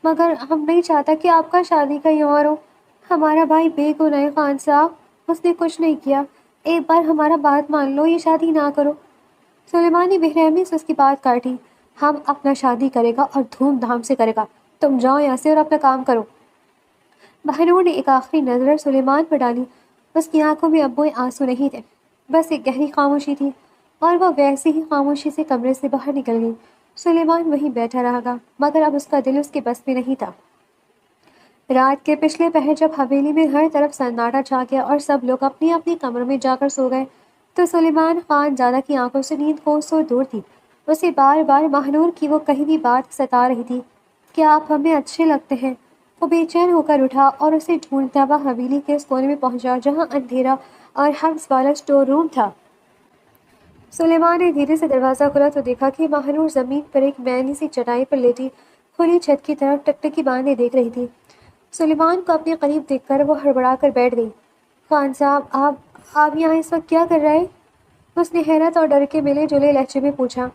مگر ہم نہیں چاہتا کہ آپ کا شادی کہیں اور ہو۔ ہمارا بھائی بے گناہ ہے خان صاحب، اس نے کچھ نہیں کیا، ایک بار ہمارا بات مان لو، یہ شادی نہ کرو۔ سلیمان نے بے رحمی سے اس کی بات کاٹی، ہم اپنا شادی کرے گا اور دھوم دھام سے کرے گا، تم جاؤ یہاں سے اور اپنا کام کرو۔ مہنور نے ایک آخری نظر سلیمان پر ڈالی۔ اس کی آنکھوں میں اب وہ آنسو نہیں تھے، بس ایک گہری خاموشی تھی، اور وہ ویسی ہی خاموشی سے کمرے سے باہر نکل گئی۔ سلیمان وہیں بیٹھا رہا گا، مگر اب اس کا دل اس کے بس میں نہیں تھا۔ رات کے پچھلے پہر جب حویلی میں ہر طرف سناٹا چھا گیا اور سب لوگ اپنی اپنی کمروں میں جا کر سو گئے تو سلیمان خان زادہ کی آنکھوں سے نیند کوسوں دور تھی۔ اسے بار بار مہنور کی وہ کہی ہوئی بات ستا رہی تھی کہ آپ ہمیں اچھے لگتے ہیں۔ وہ بے چین ہو کر اٹھا اور اسے ڈھونڈتا ہوا حویلی کے اس کونے میں پہنچا جہاں اندھیرا اور حبس والا اسٹور روم تھا۔ سلیمان نے دھیرے سے دروازہ کھولا تو دیکھا کہ مہنور زمین پر ایک میلی سی چٹائی پر لیٹی کھلی چھت کی طرف ٹکٹکی باندھے دیکھ رہی تھی۔ سلیمان کو اپنے قریب دیکھ کر وہ ہڑبڑا کر بیٹھ گئی۔ خان صاحب، آپ یہاں اس وقت کیا کر رہے ہیں؟ اس نے حیرت اور ڈر کے ملے جلے لہجے میں پوچھا۔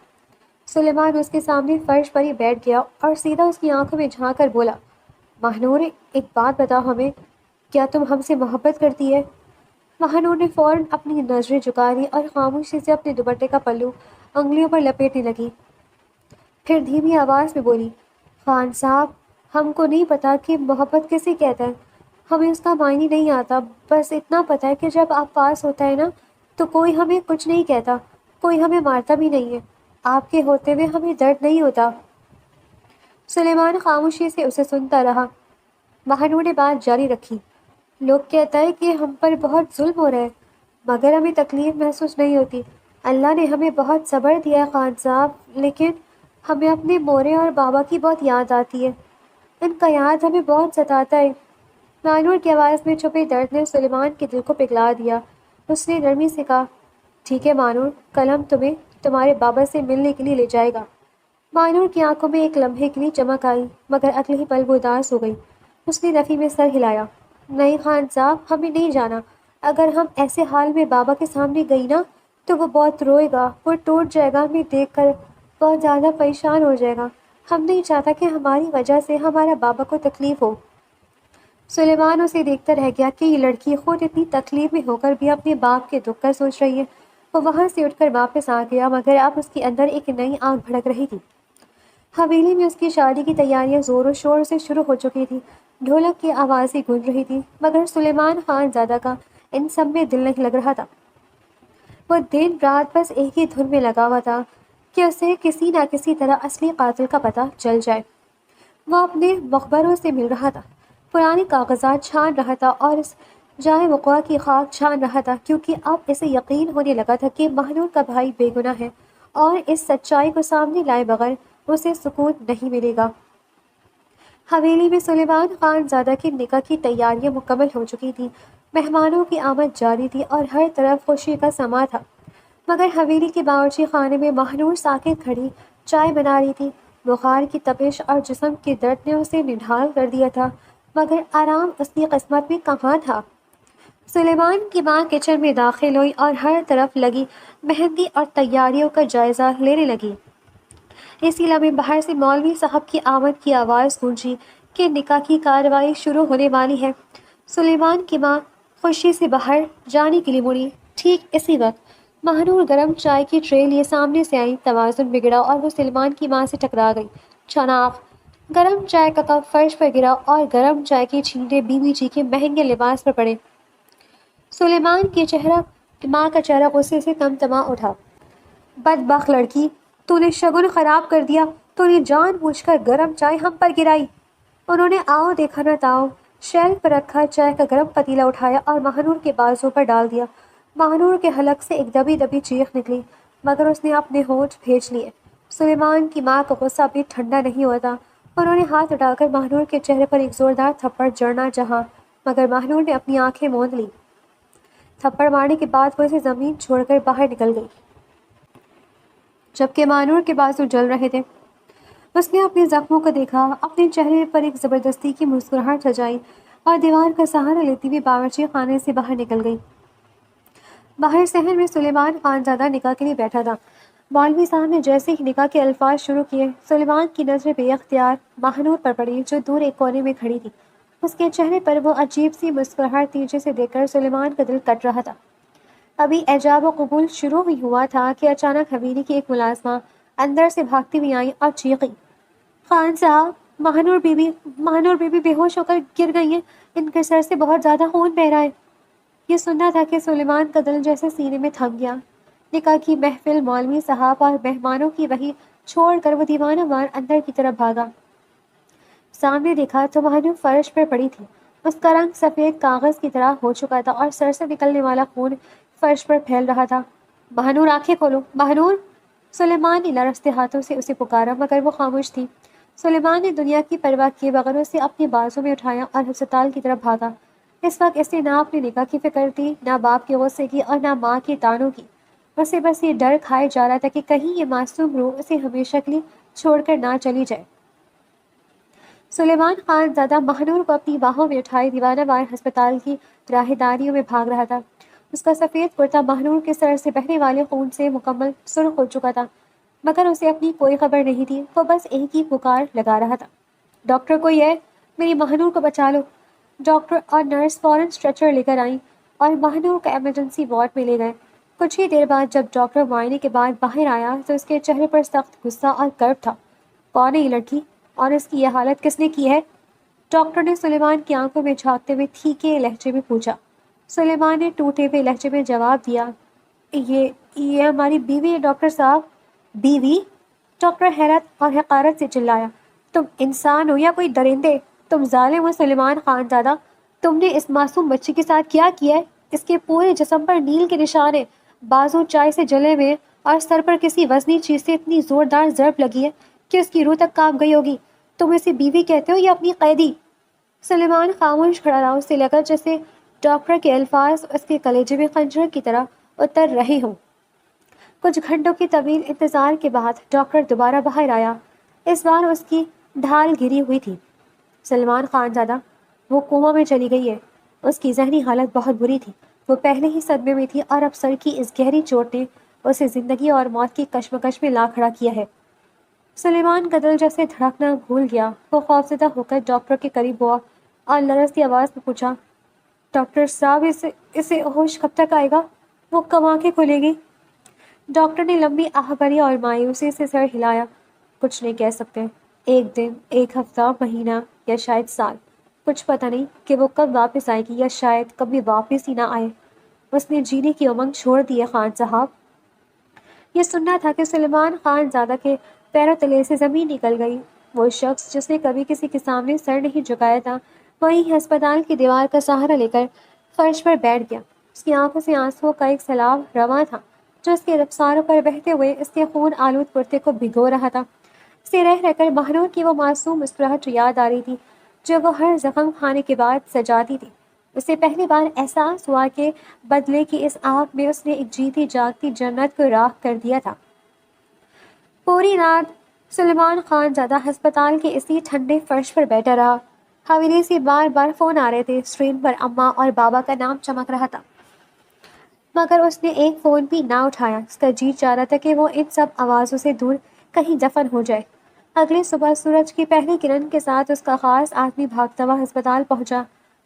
سلیمان اس کے سامنے فرش پر ہی بیٹھ گیا اور سیدھا اس کی آنکھوں میں جھانک کر بولا، مہنور، ایک بات بتاؤ ہمیں، کیا تم ہم سے محبت کرتی ہے؟ مہنور نے فوراً اپنی نظریں جھکا دی اور خاموشی سے اپنے دوپٹے کا پلو انگلیوں پر لپیٹنے لگی۔ پھر دھیمی آواز میں بولی، خان صاحب، ہم کو نہیں پتا کہ محبت کسے کہتے ہیں، ہمیں اس کا معنی نہیں آتا، بس اتنا پتا ہے کہ جب آپ پاس ہوتا ہے نا تو کوئی ہمیں کچھ نہیں کہتا، کوئی ہمیں مارتا بھی نہیں ہے، آپ کے ہوتے ہوئے ہمیں درد نہیں ہوتا۔ سلیمان خاموشی سے اسے سنتا رہا۔ مہنور نے بات جاری رکھی، لوگ کہتا ہے کہ ہم پر بہت ظلم ہو رہا ہے مگر ہمیں تکلیف محسوس نہیں ہوتی، اللہ نے ہمیں بہت صبر دیا ہے خان صاحب، لیکن ہمیں اپنے مورے اور بابا کی بہت یاد آتی ہے، ان کا یاد ہمیں بہت ستاتا ہے۔ مانور کی آواز میں چھپے درد نے سلیمان کے دل کو پگھلا دیا۔ اس نے نرمی سے کہا، ٹھیک ہے مانور، کل ہم تمہیں تمہارے بابا سے ملنے کے لیے لے جائے گا۔ مانور کی آنکھوں میں ایک لمحے کے لیے چمک آئی مگر اگلے ہی پل وہ اداس ہو گئی۔ اس نے نفی میں سر ہلایا، نہیں خان صاحب، ہمیں نہیں جانا، اگر ہم ایسے حال میں بابا کے سامنے گئی نا تو وہ بہت روئے گا، وہ ٹوٹ جائے گا، ہمیں دیکھ کر بہت زیادہ پریشان ہو جائے گا، ہم نہیں چاہتا کہ ہماری وجہ سے ہمارا بابا کو تکلیف ہو۔ سلیمان اسے دیکھتا رہ گیا کہ یہ لڑکی خود اتنی تکلیف میں ہو کر بھی اپنے باپ کے دکھ کا سوچ رہی ہے۔ وہ وہاں سے اٹھ کر واپس آ گیا مگر اب اس کے اندر ایک نئی آگ بھڑک رہی تھی۔ حویلی میں اس کی شادی کی تیاریاں زور و شور سے شروع ہو چکی تھی، ڈھولک کی آوازیں گونج رہی تھی مگر سلیمان خان زادہ کا ان سب میں دل نہیں لگ رہا تھا۔ وہ دن رات بس ایک ہی دھن میں لگا ہوا تھا کہ اسے کسی نہ کسی طرح اصلی قاتل کا پتہ چل جائے۔ وہ اپنے مخبروں سے مل رہا تھا، پرانے کاغذات چھان رہا تھا اور اس جائے وقوع کی خاک چھان رہا تھا، کیونکہ اب اسے یقین ہونے لگا تھا کہ مہنور کا بھائی بے گناہ ہے اور اس سچائی کو سامنے لائے بغیر اسے سکون نہیں ملے گا۔ حویلی میں سلیمان خان زادہ کے نکاح کی تیاریاں مکمل ہو چکی تھیں، مہمانوں کی آمد جاری تھی اور ہر طرف خوشی کا سما تھا، مگر حویلی کے باورچی خانے میں مہنور ساکت کھڑی چائے بنا رہی تھی۔ بخار کی تپش اور جسم کے درد نے اسے نڈھال کر دیا تھا مگر آرام اس کی قسمت میں کہاں تھا۔ سلیمان کی ماں کچن میں داخل ہوئی اور ہر طرف لگی مہندی اور تیاریوں کا جائزہ لینے لگی۔ اسی لمحے باہر سے مولوی صاحب کی آمد کی آواز گونجی کہ نکاح کی کارروائی شروع ہونے والی ہے۔ سلیمان کی ماں خوشی سے باہر جانے کے لیے مڑی، ٹھیک اسی وقت مہنور گرم چائے کی ٹرے لیے سامنے سے آئی، توازن بگڑا اور وہ سلیمان کی ماں سے ٹکرا گئی۔ چناق! گرم چائے کا کپ فرش پر گرا اور گرم چائے کی چھینٹیں بیوی جی کے مہنگے لباس پر پڑے۔ سلیمان کی ماں کا چہرہ غصے سے تمتما اٹھا، بدبخت لڑکی، تو نے شگن خراب کر دیا، تو نے جان بوجھ کر گرم چائے ہم پر گرائی۔ انہوں نے آؤ دیکھا نہ تاؤ شیلف پر رکھا چائے کا گرم پتیلا اٹھایا اور مہنور کے بازو پر ڈال دیا۔ مہنور کے حلق سے ایک دبی دبی چیخ نکلی مگر اس نے اپنے ہونٹ بھیج لیے۔ سلیمان کی ماں کا غصہ ابھی ٹھنڈا نہیں ہوا تھا۔ انہوں نے ہاتھ اٹھا کر مہنور کے چہرے پر ایک زوردار تھپڑ جڑنا چاہا مگر مہنور نے اپنی آنکھیں موند لی۔ تھپڑ مارنے کے بعد وہ اسے زمین چھوڑ کر باہر نکل گئی جبکہ مہنور کے بازو جل رہے تھے۔ اس نے اپنے زخموں کو دیکھا، اپنے چہرے پر ایک زبردستی کی مسکراہٹ سجائی اور دیوار کا سہارا لیتی ہوئی باورچی خانے سے باہر نکل گئی۔ باہر صحن میں سلیمان خان زادہ نکاح کے لیے بیٹھا تھا۔ مولوی صاحب نے جیسے ہی نکاح کے الفاظ شروع کیے، سلیمان کی نظریں بے اختیار مہنور پر پڑی جو دور ایک کونے میں کھڑی تھی۔ اس کے چہرے پر وہ عجیب سی مسکراہٹ تھی جسے دیکھ کر سلیمان کا دل کٹ رہا تھا۔ ابھی ایجاب و قبول شروع ہی ہوا تھا کہ اچانک حویلی کی ایک ملازمہ اندر سے بھاگتی ہوئی آئی اور چیخی، خان صاحب، مہنور بی بی بے ہوش ہو کر گر گئی ہیں، ان کے سر سے بہت زیادہ خون بہہ رہا ہے۔ یہ سننا تھا کہ سلیمان کا دل جیسے سینے میں تھم گیا۔ نکاح کی محفل، مولوی صاحب اور مہمانوں کی وہی چھوڑ کر وہ دیوانہ وار اندر کی طرف بھاگا۔ سامنے دیکھا تو مہنور فرش پر پڑی تھی، اس کا رنگ سفید کاغذ کی طرح ہو چکا تھا اور سر سے نکلنے والا خون فرش پر پھیل رہا تھا۔ مہنور، آنکھیں کھولو، مہنور! سلیمان نے لرزتے ہاتھوں سے اسے پکارا مگر وہ خاموش تھی۔ سلیمان نے دنیا کی پرواہ کیے بغیر اسے اپنے بازو میں اٹھایا اور ہسپتال کی طرف بھاگا۔ اس وقت اسے نہ اپنے نکاح کی فکر تھی، نہ باپ کے غصے کی اور نہ ماں کے طعنوں کی۔ اسے بس یہ ڈر کھائے جا رہا تھا کہ کہیں یہ معصوم روح اسے ہمیشہ کے لیے چھوڑ کر نہ چلی جائے۔ سلیمان خان زادہ مہنور کو اپنی باہوں میں اٹھائے دیوانہ وار ہسپتال کی راہداریوں میں بھاگ رہا تھا۔ اس کا سفید کرتا مہنور کے سر سے بہنے والے خون سے مکمل سرخ ہو چکا تھا مگر اسے اپنی کوئی خبر نہیں تھی۔ وہ بس ایک ہی پکار لگا رہا تھا، ڈاکٹر کوئی ہے، میری مہنور کو بچا لو۔ ڈاکٹر اور نرس فوراً اسٹریچر لے کر آئیں اور مہنور کو ایمرجنسی وارڈ میں لے گئے۔ کچھ ہی دیر بعد جب ڈاکٹر معائنے کے بعد باہر آیا تو اس کے چہرے پر سخت غصہ اور کرب تھا۔ کون ہے یہ لڑکی اور اس کی یہ حالت کس نے کی ہے؟ ڈاکٹر نے سلیمان کی آنکھوں میں جھانکتے ہوئے تھیکے لہجے میں پوچھا۔ سلیمان نے ٹوٹے ہوئے لہجے میں جواب دیا، یہ ہماری بیوی ہے ڈاکٹر صاحب۔ بیوی؟ ڈاکٹر حیرت اور حقارت سے چلایا، تم انسان ہو یا کوئی درندے؟ تم ظالم ہو سلیمان خان زادہ، تم نے اس معصوم بچی کے ساتھ کیا کیا ہے؟ اس کے پورے جسم پر نیل کے نشان ہیں، بازو چائے سے جلے ہوئے اور سر پر کسی وزنی چیز سے اتنی زوردار ضرب لگی ہے کہ اس کی روح تک کانپ گئی ہوگی۔ تم اسے بیوی کہتے ہو یا اپنی قیدی؟ سلیمان خاموش کھڑا رہا، اسے لگا جیسے ڈاکٹر کے الفاظ اس کے کلیجے میں خنجر کی طرح اتر رہے ہوں۔ کچھ گھنٹوں کی طویل انتظار کے بعد ڈاکٹر دوبارہ باہر آیا۔ اس بار اس کی ڈھال گری ہوئی تھی۔ سلمان خان زادہ، وہ کوما میں چلی گئی ہے۔ اس کی ذہنی حالت بہت بری تھی، وہ پہلے ہی صدمے میں تھی اور اب سر کی اس گہری چوٹ نے اسے زندگی اور موت کی کشمکش میں لا کھڑا کیا ہے۔ سلیمان کا دل جیسے دھڑکنا بھول گیا، وہ خوفزدہ ہو کر ڈاکٹر کے قریب ہوا اور لرزتی آواز میں پوچھا، ڈاکٹر صاحب اسے ہوش کب تک آئے گا؟ وہ کب آنکھیں کھلے گی؟ ڈاکٹر نے لمبی آہ بھری اور مایوسی سے سر ہلایا۔ کچھ نہیں کہہ سکتے، ایک دن، ایک ہفتہ، مہینہ یا شاید سال، کچھ پتہ نہیں کہ وہ کب واپس آئے گی یا شاید کبھی واپس ہی نہ آئے۔ اس نے جینے کی امنگ چھوڑ دی ہے خان صاحب۔ یہ سننا تھا کہ سلیمان خان زادہ کے پیروں تلے سے زمین نکل گئی۔ وہ شخص جس نے کبھی کسی کے سامنے سر نہیں جھکایا تھا، وہیں ہسپتال کی دیوار کا سہارا لے کر فرش پر بیٹھ گیا۔ اس کی آنکھوں سے آنسوؤں کا ایک سیلاب رواں تھا جو اس کے رخساروں پر بہتے ہوئے اس کے خون آلود کرتے کو بھگو رہا تھا۔ اسے رہ رہ کر مہنور کی وہ معصوم مسکراہٹ یاد آ رہی تھی جو وہ ہر زخم کھانے کے بعد سجاتی تھی۔ اسے پہلی بار احساس ہوا کہ بدلے کی اس آگ میں اس نے ایک جیتی جاگتی جنت کو راکھ کر دیا تھا۔ پوری رات سلیمان خان زادہ ہسپتال کے اسی ٹھنڈے فرش پر بیٹھا رہا۔ حویلی سے بار بار فون آ رہے تھے، اسکرین پر اماں اور بابا کا نام چمک رہا تھا، مگر اس نے ایک فون بھی نہ اٹھایا۔ اس کا جی چاہ رہا تھا کہ وہ ان سب آوازوں سے دور کہیں دفن ہو جائے۔ اگلی صبح سورج کی پہلی کرن کے ساتھ اس کا خاص آدمی بھاگتا ہوا ہسپتال پہنچا۔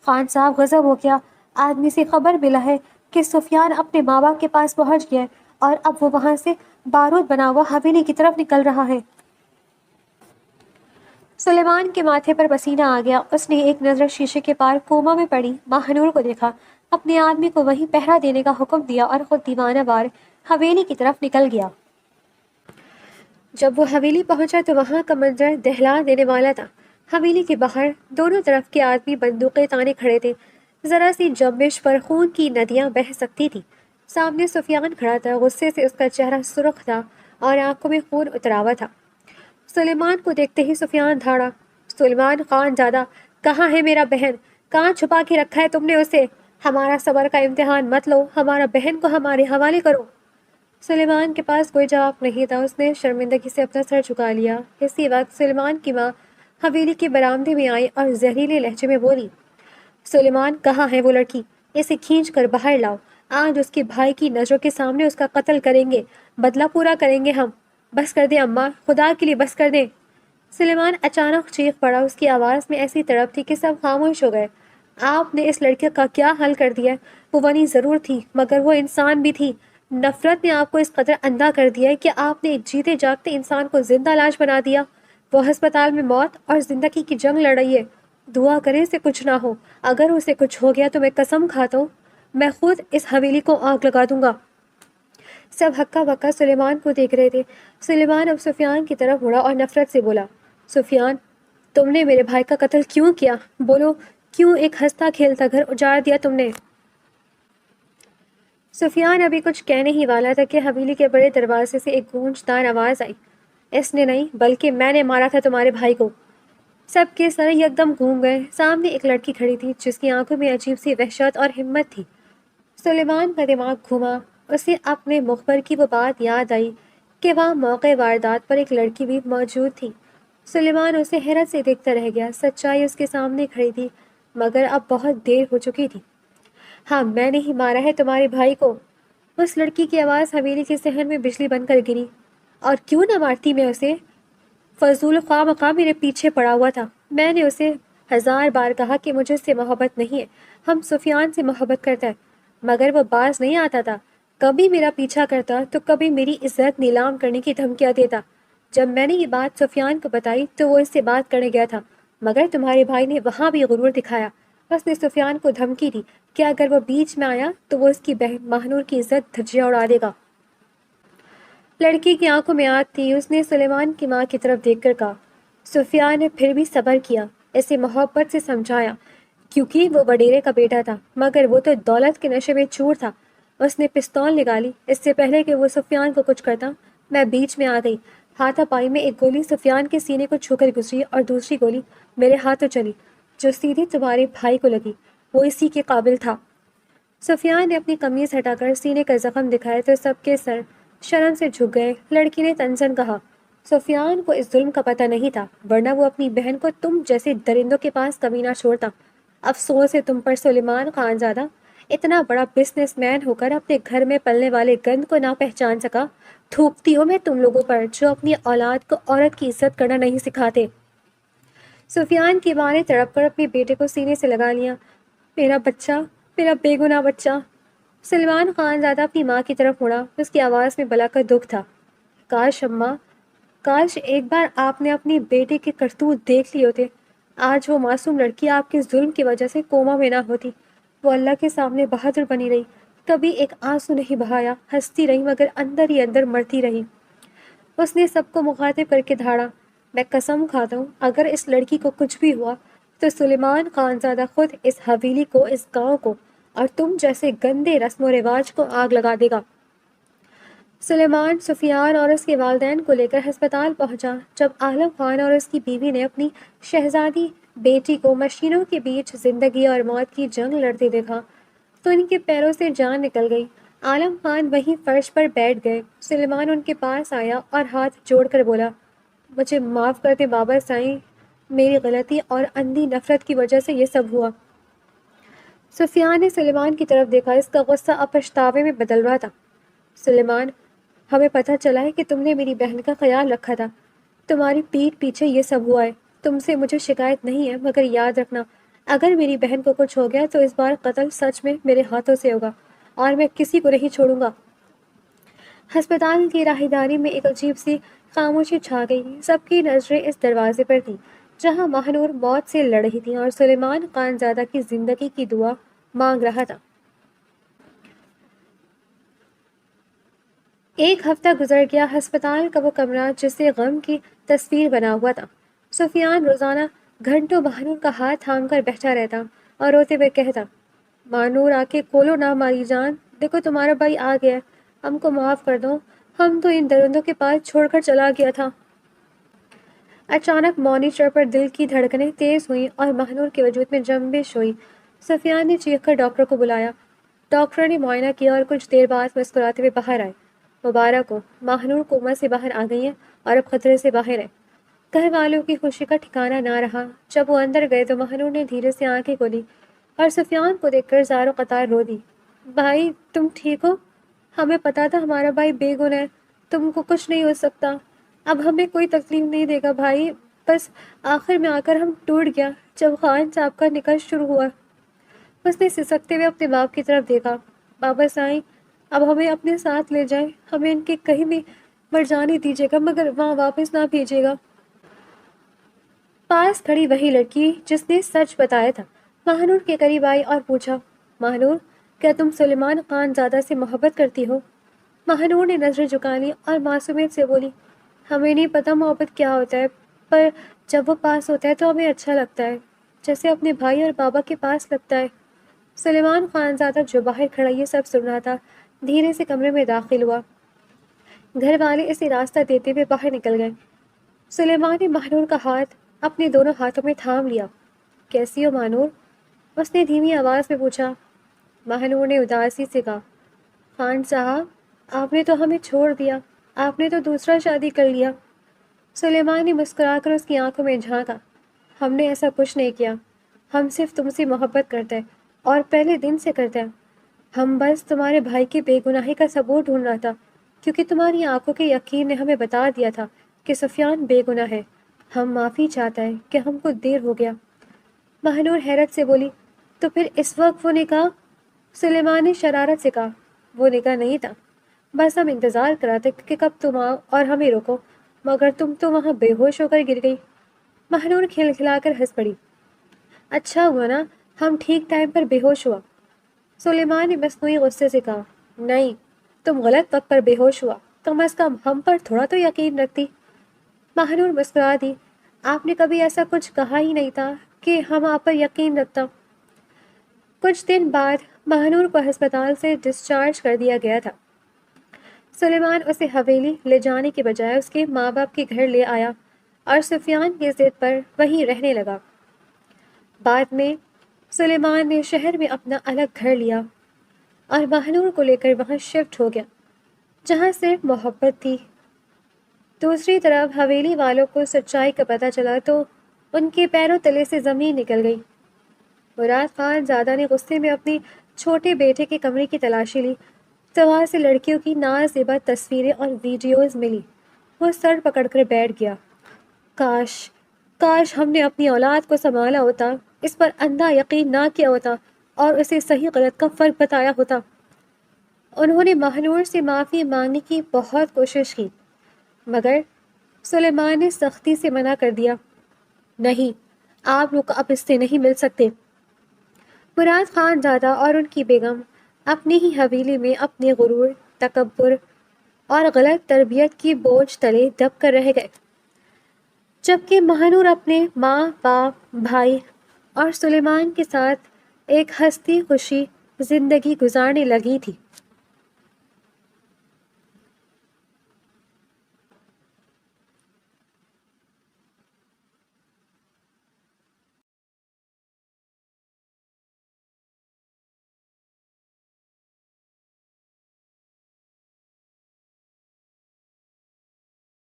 خان صاحب، غضب ہو گیا، آدمی سے خبر ملا ہے کہ سفیان اپنے ماں باپ کے پاس پہنچ گیا ہے اور اب وہ وہاں سے بارود بنا ہوا حویلی کی طرف نکل رہا ہے۔ سلیمان کے ماتھے پر پسینہ آ گیا۔ اس نے ایک نظر شیشے کے پار کوما میں پڑی ماہنور کو دیکھا، اپنے آدمی کو وہیں پہرا دینے کا حکم دیا اور خود دیوانہ وار حویلی کی طرف نکل گیا۔ جب وہ حویلی پہنچا تو وہاں کا منظر دہلا دینے والا تھا۔ حویلی کے باہر دونوں طرف کے آدمی بندوقیں تانے کھڑے تھے، ذرا سی جنبش پر خون کی ندیاں بہہ سکتی تھی۔ سامنے سفیان کھڑا تھا، غصے سے اس کا چہرہ سرخ تھا اور آنکھوں میں خون اترا ہوا تھا۔ سلیمان کو دیکھتے ہی سفیان دھاڑا، سلیمان خان زادہ، کہاں ہے میرا بہن؟ کہاں چھپا کے رکھا ہے تم نے اسے؟ ہمارا صبر کا امتحان مت لو، ہمارا بہن کو ہمارے حوالے کرو۔ سلیمان کے پاس کوئی جواب نہیں تھا، اس نے شرمندگی سے اپنا سر جھکا لیا۔ اسی وقت سلیمان کی ماں حویلی کے برآمدے میں آئی اور زہریلے لہجے میں بولی، سلیمان، کہاں ہے وہ لڑکی؟ اسے کھینچ کر باہر لاؤ، آج اس کے بھائی کی نظروں کے سامنے اس کا قتل کریں گے، بدلہ پورا کریں گے ہم۔ بس کر دیں اماں، خدا کے لیے بس کر دیں۔ سلیمان اچانک چیخ پڑا، اس کی آواز میں ایسی تڑپ تھی کہ سب خاموش ہو گئے۔ آپ نے اس لڑکے کا کیا حل کر دیا؟ وہ ونی ضرور تھی مگر وہ انسان بھی تھی۔ نفرت نے آپ کو اس قدر اندھا کر دیا ہے کہ آپ نے ایک جیتے جاگتے انسان کو زندہ لاش بنا دیا۔ وہ ہسپتال میں موت اور زندگی کی جنگ لڑ رہی ہے، دعا کریں اسے کچھ نہ ہو۔ اگر اسے کچھ ہو گیا تو میں قسم کھاتا ہوں میں خود اس حویلی کو آگ لگا دوں گا۔ سب ہکا بکا سلیمان کو دیکھ رہے تھے۔ سلیمان اب سفیان کی طرف مڑا اور نفرت سے بولا، سفیان، تم نے میرے بھائی کا قتل کیوں کیا؟ بولو، کیوں ایک ہنستا کھیلتا گھر اجاڑ دیا تم نے؟ سفیان ابھی کچھ کہنے ہی والا تھا کہ حویلی کے بڑے دروازے سے ایک گونجدار آواز آئی، اس نے نہیں بلکہ میں نے مارا تھا تمہارے بھائی کو۔ سب کے سر یکدم گھوم گئے۔ سامنے ایک لڑکی کھڑی تھی جس کی آنکھوں میں عجیب سی وحشت اور ہمت تھی۔ سلیمان کا دماغ گھوما، اسے اپنے مخبر کی وہ بات یاد آئی کہ وہاں موقع واردات پر ایک لڑکی بھی موجود تھی۔ سلیمان اسے حیرت سے دیکھتا رہ گیا، سچائی اس کے سامنے کھڑی تھی مگر اب بہت دیر ہو چکی تھی۔ ہاں، میں نے ہی مارا ہے تمہارے بھائی کو۔ اس لڑکی کی آواز حویلی کے صحن میں بجلی بن کر گری۔ اور کیوں نہ مارتی میں اسے؟ فضول خواہ مخواہ میرے پیچھے پڑا ہوا تھا۔ میں نے اسے 1000 بار کہا کہ مجھے اس سے محبت نہیں ہے، ہم سفیان سے محبت کرتا ہے، مگر وہ باز نہیں آتا تھا۔ کبھی میرا پیچھا کرتا تو کبھی میری عزت نیلام کرنے کی دھمکیاں دیتا۔ جب میں نے یہ بات سفیان کو بتائی تو وہ اس سے بات کرنے گیا تھا، مگر تمہارے بھائی نے وہاں بھی غرور دکھایا۔ اس نے سفیان کو دھمکی دی کہ اگر وہ بیچ میں آیا تو وہ اس کی بہن ماہنور کی عزت دھجیاں اڑا دے گا۔ لڑکی کی آنکھوں میں آگ تھی۔ اس نے سلیمان کی ماں کی طرف دیکھ کر کہا۔ سفیان نے پھر بھی صبر کیا، اسے محبت سے سمجھایا، کیونکہ وہ وڈیرے کا بیٹا تھا، مگر وہ تو دولت کے نشے میں چور تھا۔ اس نے پستول نکالی۔ اس سے پہلے کہ وہ سفیان کو کچھ کرتا، میں بیچ میں آ گئی۔ ہاتھا پائی میں ایک گولی سفیان کے سینے کو چھو کر گزری اور دوسری گولی میرے ہاتھوں چلی، جو سیدھی تمہارے بھائی کو لگی۔ وہ اسی کے قابل تھا۔ سفیان نے اپنی قمیض ہٹا کر سینے کا زخم دکھایا تو سب کے سر شرم سے جھک گئے۔ لڑکی نے تنزن کہا، سفیان کو اس ظلم کا پتہ نہیں تھا، ورنہ وہ اپنی بہن کو تم جیسے درندوں کے پاس کبھی نہ چھوڑتا۔ افسوس ہے تم پر سلیمان خانزادہ، اتنا بڑا بزنس مین ہو کر اپنے گھر میں پلنے والے گند کو نہ پہچان سکا۔ تھوکتی ہوں میں تم لوگوں پر جو اپنی اولاد کو عورت کی عزت کرنا نہیں سکھاتے۔ سفیان کی ماں نے تڑپ کر اپنے بیٹے کو سینے سے لگا لیا۔ میرا بچہ، میرا بے گناہ بچہ۔ سلمان خان زادہ اپنی ماں کی طرف مڑا۔ اس کی آواز میں بلا کر دکھ تھا۔ کاش اماں، کاش ایک بار آپ نے اپنی بیٹے کے کرتوت دیکھ لیے ہوتے۔ آج وہ معصوم لڑکی آپ کے ظلم کی وجہ سے کوما میں نہ ہوتی۔ وہ اللہ کے سامنے بہادر بنی رہی، کبھی ایک آنسو نہیں بہایا، ہنستی رہی مگر اندر ہی اندر مرتی رہی۔ اس نے سب کو مخاطب کر کے دھاڑا، میں قسم کھاتا ہوں اگر اس لڑکی کو کچھ بھی ہوا تو سلیمان خانزادہ خود اس حویلی کو، اس گاؤں کو اور تم جیسے گندے رسم و رواج کو آگ لگا دے گا۔ سلیمان سفیان اور اس کے والدین کو لے کر ہسپتال پہنچا۔ جب عالم خان اور اس کی بیوی نے اپنی شہزادی بیٹی کو مشینوں کے بیچ زندگی اور موت کی جنگ لڑتے دیکھا تو ان کے پیروں سے جان نکل گئی۔ عالم خان وہیں فرش پر بیٹھ گئے۔ سلیمان ان کے پاس آیا اور ہاتھ جوڑ کر بولا، مجھے معاف کر دے بابا سائیں، میری غلطی اور اندھی نفرت کی وجہ سے یہ سب ہوا۔ سفیان نے سلیمان کی طرف دیکھا، اس کا غصہ اب پچھتاوے میں بدل رہا تھا۔ سلیمان، ہمیں پتہ چلا ہے کہ تم نے میری بہن کا خیال رکھا تھا، تمہاری پیٹھ پیچھے یہ سب ہوا ہے۔ تم سے مجھے شکایت نہیں ہے، مگر یاد رکھنا اگر میری بہن کو کچھ ہو گیا تو اس بار قتل سچ میں میرے ہاتھوں سے ہوگا اور میں کسی کو نہیں چھوڑوں گا۔ ہسپتال کی راہداری میں ایک عجیب سی خاموشی چھا گئی۔ سب کی نظریں اس دروازے پر تھیں جہاں ماہنور موت سے لڑ رہی تھی اور سلیمان خانزادہ کی زندگی کی دعا مانگ رہا تھا۔ ایک ہفتہ گزر گیا۔ ہسپتال کا وہ کمرہ جس سے غم کی تصویر بنا ہوا تھا۔ سفیان روزانہ گھنٹوں ماہنور کا ہاتھ تھام کر بیٹھا رہتا اور روتے ہوئے کہتا، ماہنور آ کے کھولو نہ ہماری جان، دیکھو تمہارا بھائی آ گیا ہے، ہم کو معاف کر دو، ہم تو ان درندوں کے پاس چھوڑ کر چلا گیا تھا۔ اچانک مانیٹر پر دل کی دھڑکنیں تیز ہوئیں اور ماہنور کے وجود میں جنبش ہوئی۔ سفیان نے چیخ کر ڈاکٹر کو بلایا۔ ڈاکٹر نے معائنہ کیا اور کچھ دیر بعد مسکراتے ہوئے باہر آئے۔ مبارک ہو، ماہنور کوما سے باہر آ گئی ہے اور اب خطرے سے باہر ہے۔ گھر والوں کی خوشی کا ٹھکانہ نہ رہا۔ جب وہ اندر گئے تو ماہنور نے دھیرے سے آنکھیں کھولی اور سفیان کو دیکھ کر زار و قطار رو دی۔ بھائی تم ٹھیک ہو؟ ہمیں پتا تھا ہمارا بھائی بے گناہ ہے، تم کو کچھ نہیں ہو سکتا، اب ہمیں کوئی تکلیف نہیں دے گا بھائی، بس آخر میں آ کر ہم ٹوٹ گیا جب خان صاحب کا نکاح شروع ہوا۔ اس نے سسکتے ہوئے اپنے باپ کی طرف دیکھا۔ بابا سائیں، اب ہمیں اپنے ساتھ لے جائیں، ہمیں ان کے کہیں بھی مر جانے دیجیے گا مگر وہاں واپس نہ بھیجیے گا۔ پاس کھڑی وہی لڑکی جس نے سچ بتایا تھا ماہنور کے قریب آئی اور پوچھا، ماہنور کیا تم سلیمان خان زادہ سے محبت کرتی ہو؟ ماہنور نے نظریں جھکا لی اور معصومیت سے بولی، ہمیں نہیں پتہ محبت کیا ہوتا ہے، پر جب وہ پاس ہوتا ہے تو ہمیں اچھا لگتا ہے، جیسے اپنے بھائی اور بابا کے پاس لگتا ہے۔ سلیمان خان زادہ جو باہر کھڑا یہ سب سن رہا تھا دھیرے سے کمرے میں داخل ہوا۔ گھر والے اسے راستہ دیتے ہوئے باہر نکل گئے۔ سلیمان نے ماہنور کا ہاتھ اپنے دونوں ہاتھوں میں تھام لیا۔ کیسی ہو ماہنور؟ اس نے دھیمی آواز میں پوچھا۔ ماہنور نے اداسی سے کہا، خان صاحب آپ نے تو ہمیں چھوڑ دیا، آپ نے تو دوسرا شادی کر لیا۔ سلیمان نے مسکرا کر اس کی آنکھوں میں جھانکا، ہم نے ایسا کچھ نہیں کیا، ہم صرف تم سے محبت کرتے ہیں اور پہلے دن سے کرتے ہیں۔ ہم بس تمہارے بھائی کی بے گناہی کا ثبوت ڈھونڈ رہا تھا، کیونکہ تمہاری آنکھوں کے یقین نے ہمیں بتا دیا تھا کہ سفیان بے گناہ ہے۔ ہم معافی چاہتا ہے کہ ہم کو دیر ہو گیا۔ ماہنور حیرت سے بولی، تو پھر اس وقت وہ نکاح؟ سلیمان نے شرارت سے کہا، وہ نکاح نہیں تھا، بس ہم انتظار کراتے کہ کب تم آؤ اور ہمیں روکو، مگر تم تو وہاں بے ہوش ہو کر گر گئی۔ مہنور کھلکھلا کر ہنس پڑی۔ اچھا ہوا نا ہم ٹھیک ٹائم پر بے ہوش ہوا۔ سلیمان نے مصنوعی غصے سے کہا۔ نہیں، تم غلط وقت پر بے ہوش ہوا، کم از کم ہم پر تھوڑا تو یقین رکھتی۔ مہنور مسکرا دی۔ آپ نے کبھی ایسا کچھ کہا ہی نہیں تھا کہ ہم آپ پر یقین رکھتا۔ کچھ دن بعد مہنور کو ہسپتال سے ڈسچارج کر دیا گیا تھا۔ سلیمان اسے حویلی لے جانے کے بجائے اس کے ماں باپ کے گھر لے آیا اور سفیان کی ضد پر وہیں رہنے لگا۔ بعد میں سلیمان نے شہر میں اپنا الگ گھر لیا اور مہنور کو لے کر وہاں شفٹ ہو گیا، جہاں صرف محبت تھی۔ دوسری طرف حویلی والوں کو سچائی کا پتہ چلا تو ان کے پیروں تلے سے زمین نکل گئی۔ مراد خان زادہ نے غصے میں اپنی چھوٹے بیٹے کے کمرے کی تلاشی لی تو وہاں سے لڑکیوں کی نازیبا تصویریں اور ویڈیوز ملی۔ وہ سر پکڑ کر بیٹھ گیا۔ کاش ہم نے اپنی اولاد کو سنبھالا ہوتا، اس پر اندھا یقین نہ کیا ہوتا اور اسے صحیح غلط کا فرق بتایا ہوتا۔ انہوں نے مہنور سے معافی مانگنے کی بہت کوشش کی، مگر سلیمان نے سختی سے منع کر دیا۔ نہیں، آپ لوگ اب اس سے نہیں مل سکتے۔ مراد خان زادہ اور ان کی بیگم اپنی ہی حویلی میں اپنے غرور، تکبر اور غلط تربیت کی بوجھ تلے دب کر رہ گئے، جبکہ مہنور اپنے ماں باپ، بھائی اور سلیمان کے ساتھ ایک ہستی خوشی زندگی گزارنے لگی تھی۔